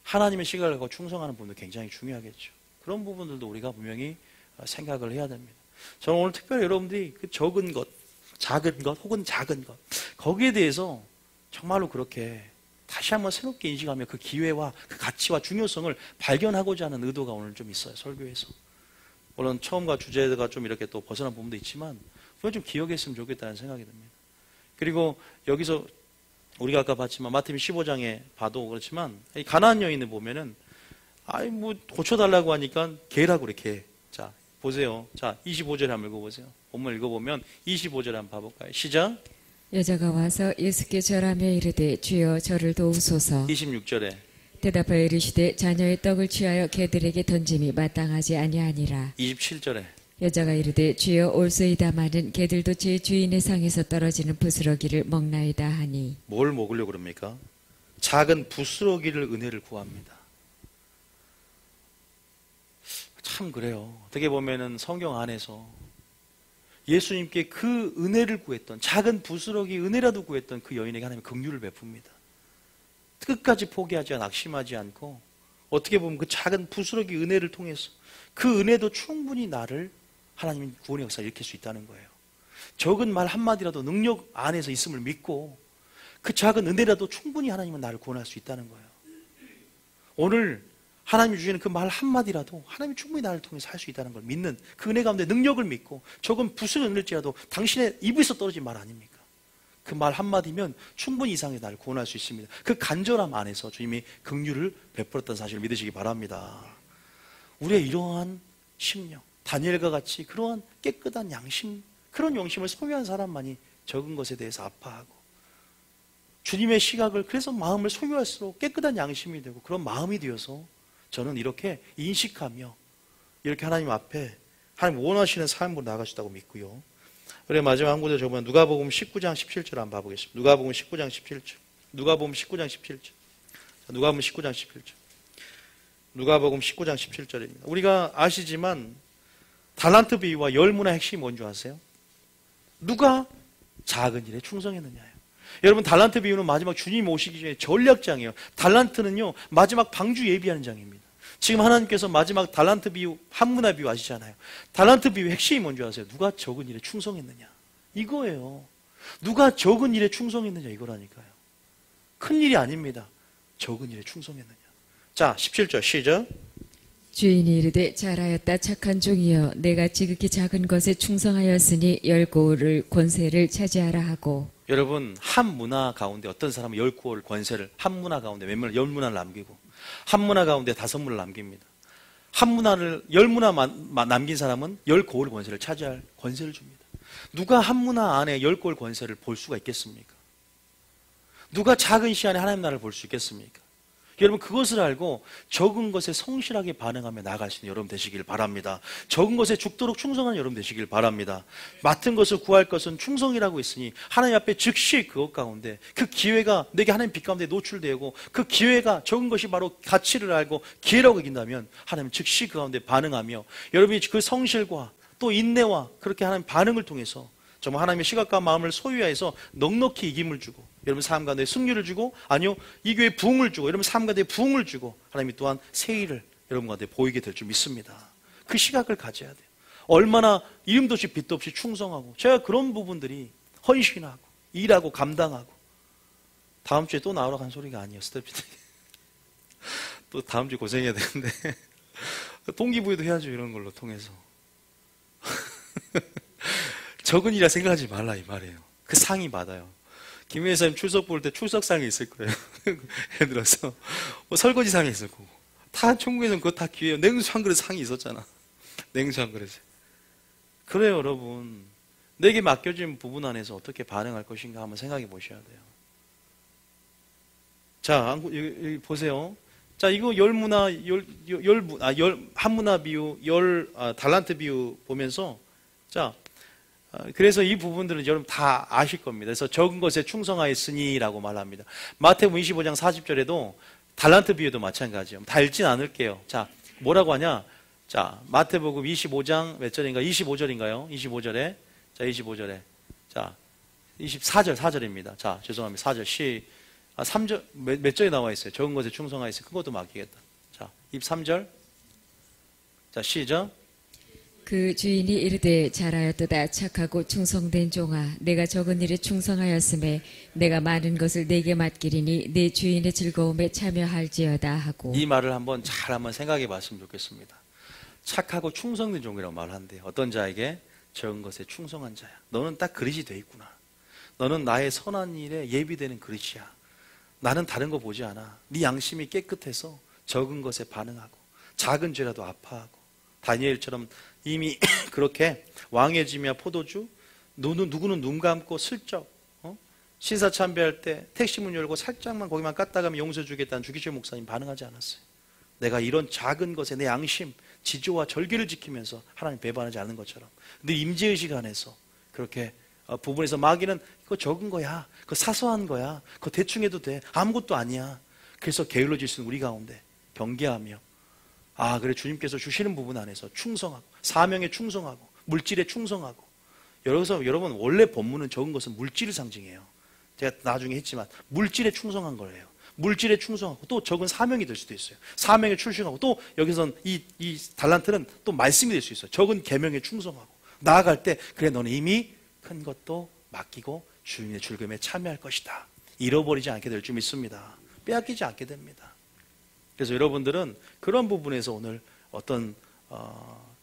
하나님의 시각을 갖고 충성하는 부분도 굉장히 중요하겠죠. 그런 부분들도 우리가 분명히 생각을 해야 됩니다. 저는 오늘 특별히 여러분들이 그 적은 것, 작은 것, 혹은 작은 것, 거기에 대해서 정말로 그렇게 다시 한번 새롭게 인식하며 그 기회와 그 가치와 중요성을 발견하고자 하는 의도가 오늘 좀 있어요, 설교에서. 물론 처음과 주제가 좀 이렇게 또 벗어난 부분도 있지만, 그걸 좀 기억했으면 좋겠다는 생각이 듭니다. 그리고 여기서 우리가 아까 봤지만, 마태복음 15장에 봐도 그렇지만, 이 가나안 여인을 보면은, 고쳐달라고 하니까 개라고 그래, 개. 자, 보세요. 자, 25절에 한번 읽어보세요. 본문 읽어보면 25절에 한번 봐볼까요? 시작. 여자가 와서 예수께 절하며 이르되 주여 저를 도우소서. 26절에 대답하여 이르시되 자녀의 떡을 취하여 개들에게 던짐이 마땅하지 아니하니라. 27절에 여자가 이르되 주여 올소이다마는 개들도 제 주인의 상에서 떨어지는 부스러기를 먹나이다 하니. 뭘 먹으려고 그럽니까? 작은 부스러기를 은혜를 구합니다. 참 그래요. 어떻게 보면은 성경 안에서 예수님께 그 은혜를 구했던, 작은 부스러기 은혜라도 구했던 그 여인에게 하나님의 긍휼을 베풉니다. 끝까지 포기하지 않고 낙심하지 않고, 어떻게 보면 그 작은 부스러기 은혜를 통해서 그 은혜도 충분히 나를 하나님의 구원의 역사를 일으킬 수 있다는 거예요. 적은 말 한마디라도 능력 안에서 있음을 믿고 그 작은 은혜라도 충분히 하나님은 나를 구원할 수 있다는 거예요. 오늘 하나님이 주시는 그 말 한마디라도 하나님이 충분히 나를 통해서 할 수 있다는 걸 믿는 그 은혜 가운데 능력을 믿고, 적은 부스러기 은혜일지라도 당신의 입에서 떨어진 말 아닙니까? 그 말 한마디면 충분히 이상의 나를 구원할 수 있습니다. 그 간절함 안에서 주님이 긍휼을 베풀었다는 사실을 믿으시기 바랍니다. 우리의 이러한 심령, 다니엘과 같이 그러한 깨끗한 양심, 그런 영심을 소유한 사람만이 적은 것에 대해서 아파하고 주님의 시각을 그래서 마음을 소유할수록 깨끗한 양심이 되고 그런 마음이 되어서 저는 이렇게 인식하며 이렇게 하나님 앞에 하나님 원하시는 삶으로 나가시다고 믿고요. 그래 마지막 한 구절 저번에 누가복음 19장 17절 한번 봐보겠습니다. 누가복음 19장 17절. 누가복음 19장 17절. 누가복음 19장 17절. 누가복음 19장 17절입니다. 우리가 아시지만 달란트 비유와 열문의 핵심이 뭔지 아세요? 누가 작은 일에 충성했느냐예요. 여러분 달란트 비유는 마지막 주님 오시기 전에 전략장이에요. 달란트는요 마지막 방주 예비하는 장입니다. 지금 하나님께서 마지막 달란트 비유, 한문화 비유 아시잖아요. 달란트 비유의 핵심이 뭔지 아세요? 누가 적은 일에 충성했느냐 이거예요. 누가 적은 일에 충성했느냐 이거라니까요. 큰 일이 아닙니다. 적은 일에 충성했느냐. 자 17절 시작. 주인이 이르되 잘하였다 착한 종이여 내가 지극히 작은 것에 충성하였으니 열 고을 권세를 차지하라 하고. 여러분 한 문화 가운데 어떤 사람은 10고을 권세를 한 문화 가운데 몇 문화 10문화를 남기고 한 문화 가운데 5문화를 남깁니다. 한 문화를 10문화 남긴 사람은 10고을 권세를 차지할 권세를 줍니다. 누가 한 문화 안에 10고을 권세를 볼 수가 있겠습니까? 누가 작은 시간에 하나님 나라를 볼 수 있겠습니까? 여러분 그것을 알고 적은 것에 성실하게 반응하며 나아갈 수 있는 여러분 되시길 바랍니다. 적은 것에 죽도록 충성하는 여러분 되시길 바랍니다. 맡은 것을 구할 것은 충성이라고 했으니 하나님 앞에 즉시 그것 가운데 그 기회가 내게 하나님 빛 가운데 노출되고 그 기회가 적은 것이 바로 가치를 알고 기회라고 여긴다면 하나님 즉시 그 가운데 반응하며 여러분이 그 성실과 또 인내와 그렇게 하나님 반응을 통해서 정말 하나님의 시각과 마음을 소유하여서 넉넉히 이김을 주고 여러분 삶 가운데 승리를 주고 아니요 이 교회에 부흥을 주고 여러분 삶 가운데 부흥을 주고 하나님이 또한 새 일을 여러분 가운데 보이게 될 줄 믿습니다. 그 시각을 가져야 돼요. 얼마나 이름도 없이 빛도 없이 충성하고 제가 그런 부분들이 헌신하고 일하고 감당하고 다음 주에 또 나오라고 한 소리가 아니에요. 스태프들이 또 다음 주에 고생해야 되는데 동기부여도 해야죠. 이런 걸로 통해서 적은 일이라 생각하지 말라 이 말이에요. 그 상이 받아요. 김 회사님 출석 볼 때 출석상이 있을 거예요. 예를 들어서 뭐 설거지상이 있을 거고 다 천국에서는 그거 다 기회예요. 냉수 한 그릇 상이 있었잖아. 냉수 한 그릇에. 그래요 여러분. 내게 맡겨진 부분 안에서 어떻게 반응할 것인가 한번 생각해 보셔야 돼요. 자 여기 보세요. 자 이거 열문화 한문화 비유 달란트 비유 보면서 자 그래서 이 부분들은 여러분 다 아실 겁니다. 그래서 적은 것에 충성하였으니 라고 말합니다. 마태복음 25장 40절에도 달란트 비유도 마찬가지예요. 다 읽진 않을게요. 자 뭐라고 하냐. 자 마태복음 25장 몇 절인가 25절인가요? 25절에 자 25절에 자 24절 4절입니다. 자 죄송합니다. 4절 3절 몇 절에 나와 있어요. 적은 것에 충성하였으니 큰 것도 맡기겠다. 자 23절 자 시작. 그 주인이 이르되 잘하였도다 착하고 충성된 종아 내가 적은 일에 충성하였음에 내가 많은 것을 내게 맡기리니 내 주인의 즐거움에 참여할지어다 하고. 이 말을 한번 생각해 봤으면 좋겠습니다. 착하고 충성된 종이라고 말하는데 어떤 자에게 적은 것에 충성한 자야. 너는 딱 그릇이 돼 있구나. 너는 나의 선한 일에 예비되는 그릇이야. 나는 다른 거 보지 않아. 네 양심이 깨끗해서 적은 것에 반응하고 작은 죄라도 아파하고 다니엘처럼 이미 그렇게 왕의 짐이야 포도주 누구는 눈 감고 슬쩍 신사 참배할 때 택시 문 열고 살짝만 거기만 깠다가면 용서 주겠다는 주기철 목사님 반응하지 않았어요. 내가 이런 작은 것에 내 양심 지조와 절개를 지키면서 하나님 배반하지 않는 것처럼 늘 임재의식 안에서 그렇게 부분에서 마귀는 그거 적은 거야, 그거 사소한 거야, 그거 대충 해도 돼, 아무것도 아니야. 그래서 게을러질 수 있는 우리 가운데 경계하며 그래 주님께서 주시는 부분 안에서 충성하고 사명에 충성하고 물질에 충성하고. 여기서 여러분 원래 본문은 적은 것은 물질을 상징해요. 제가 나중에 했지만 물질에 충성한 거예요. 물질에 충성하고 또 적은 사명이 될 수도 있어요. 사명에 충성하고 또 여기선 이 달란트는 또 말씀이 될 수 있어요. 적은 계명에 충성하고 나아갈 때 그래 너는 이미 큰 것도 맡기고 주님의 즐거움에 참여할 것이다. 잃어버리지 않게 될 줄 믿습니다. 빼앗기지 않게 됩니다. 그래서 여러분들은 그런 부분에서 오늘 어떤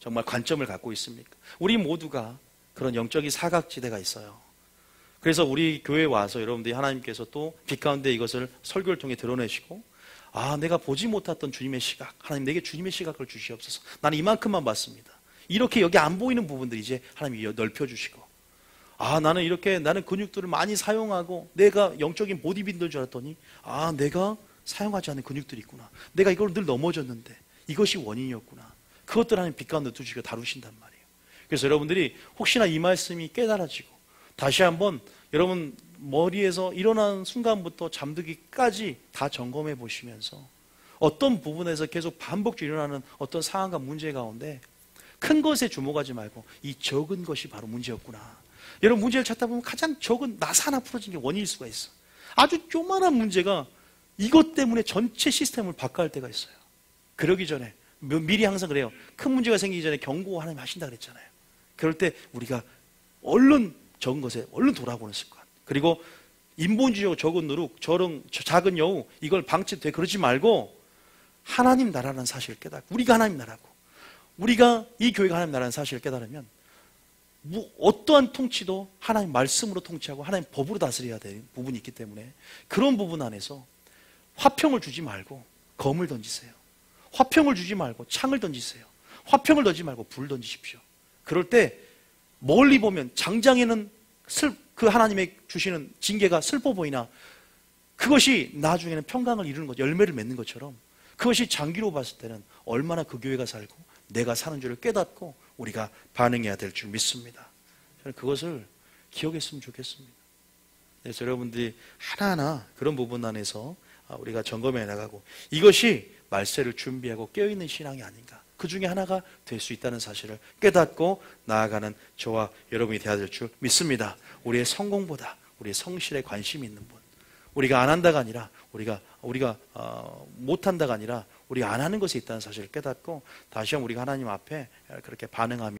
정말 관점을 갖고 있습니까? 우리 모두가 그런 영적인 사각지대가 있어요. 그래서 우리 교회에 와서 여러분들이 하나님께서 또 빛 가운데 이것을 설교를 통해 드러내시고 내가 보지 못했던 주님의 시각, 하나님 내게 주님의 시각을 주시옵소서. 나는 이만큼만 봤습니다. 이렇게 여기 안 보이는 부분들 이제 하나님이 넓혀주시고 나는 이렇게 나는 근육들을 많이 사용하고 내가 영적인 보디빌더인 줄 알았더니 내가 사용하지 않는 근육들이 있구나. 내가 이걸 늘 넘어졌는데 이것이 원인이었구나. 그것들 하나님 빛 가운데 두시고 다루신단 말이에요. 그래서 여러분들이 혹시나 이 말씀이 깨달아지고 다시 한번 여러분 머리에서 일어나는 순간부터 잠들기까지 다 점검해 보시면서 어떤 부분에서 계속 반복적으로 일어나는 어떤 상황과 문제 가운데 큰 것에 주목하지 말고 이 적은 것이 바로 문제였구나. 여러분 문제를 찾다 보면 가장 적은 나사 하나 풀어진 게 원인일 수가 있어. 아주 조그만한 문제가 이것 때문에 전체 시스템을 바꿔야 할 때가 있어요. 그러기 전에 미리 항상 그래요. 큰 문제가 생기기 전에 경고 하나님 하신다 그랬잖아요. 그럴 때 우리가 얼른 적은 것에 얼른 돌아보는 습관. 그리고 인본주의적으로 적은 누룩, 저런 작은 여우 이걸 방치돼 그러지 말고 하나님 나라라는 사실을 깨닫고 우리가 하나님 나라고 우리가 이 교회가 하나님 나라라는 사실을 깨달으면 어떠한 통치도 하나님 말씀으로 통치하고 하나님 법으로 다스려야 되는 부분이 있기 때문에 그런 부분 안에서 화평을 주지 말고 검을 던지세요. 화평을 주지 말고 창을 던지세요. 화평을 던지지 말고 불을 던지십시오. 그럴 때 멀리 보면 장장에는 그 하나님의 주시는 징계가 슬퍼 보이나 그것이 나중에는 평강을 이루는 것, 열매를 맺는 것처럼 그것이 장기로 봤을 때는 얼마나 그 교회가 살고 내가 사는 줄을 깨닫고 우리가 반응해야 될 줄 믿습니다. 저는 그것을 기억했으면 좋겠습니다. 그래서 여러분들이 하나하나 그런 부분 안에서 우리가 점검해 나가고 이것이 말세를 준비하고 깨어있는 신앙이 아닌가. 그 중에 하나가 될 수 있다는 사실을 깨닫고 나아가는 저와 여러분이 되어야 될 줄 믿습니다. 우리의 성공보다 우리의 성실에 관심이 있는 분. 우리가 안 한다가 아니라 우리가 못한다가 아니라 우리가 안 하는 것에 있다는 사실을 깨닫고 다시 한번 우리가 하나님 앞에 그렇게 반응하며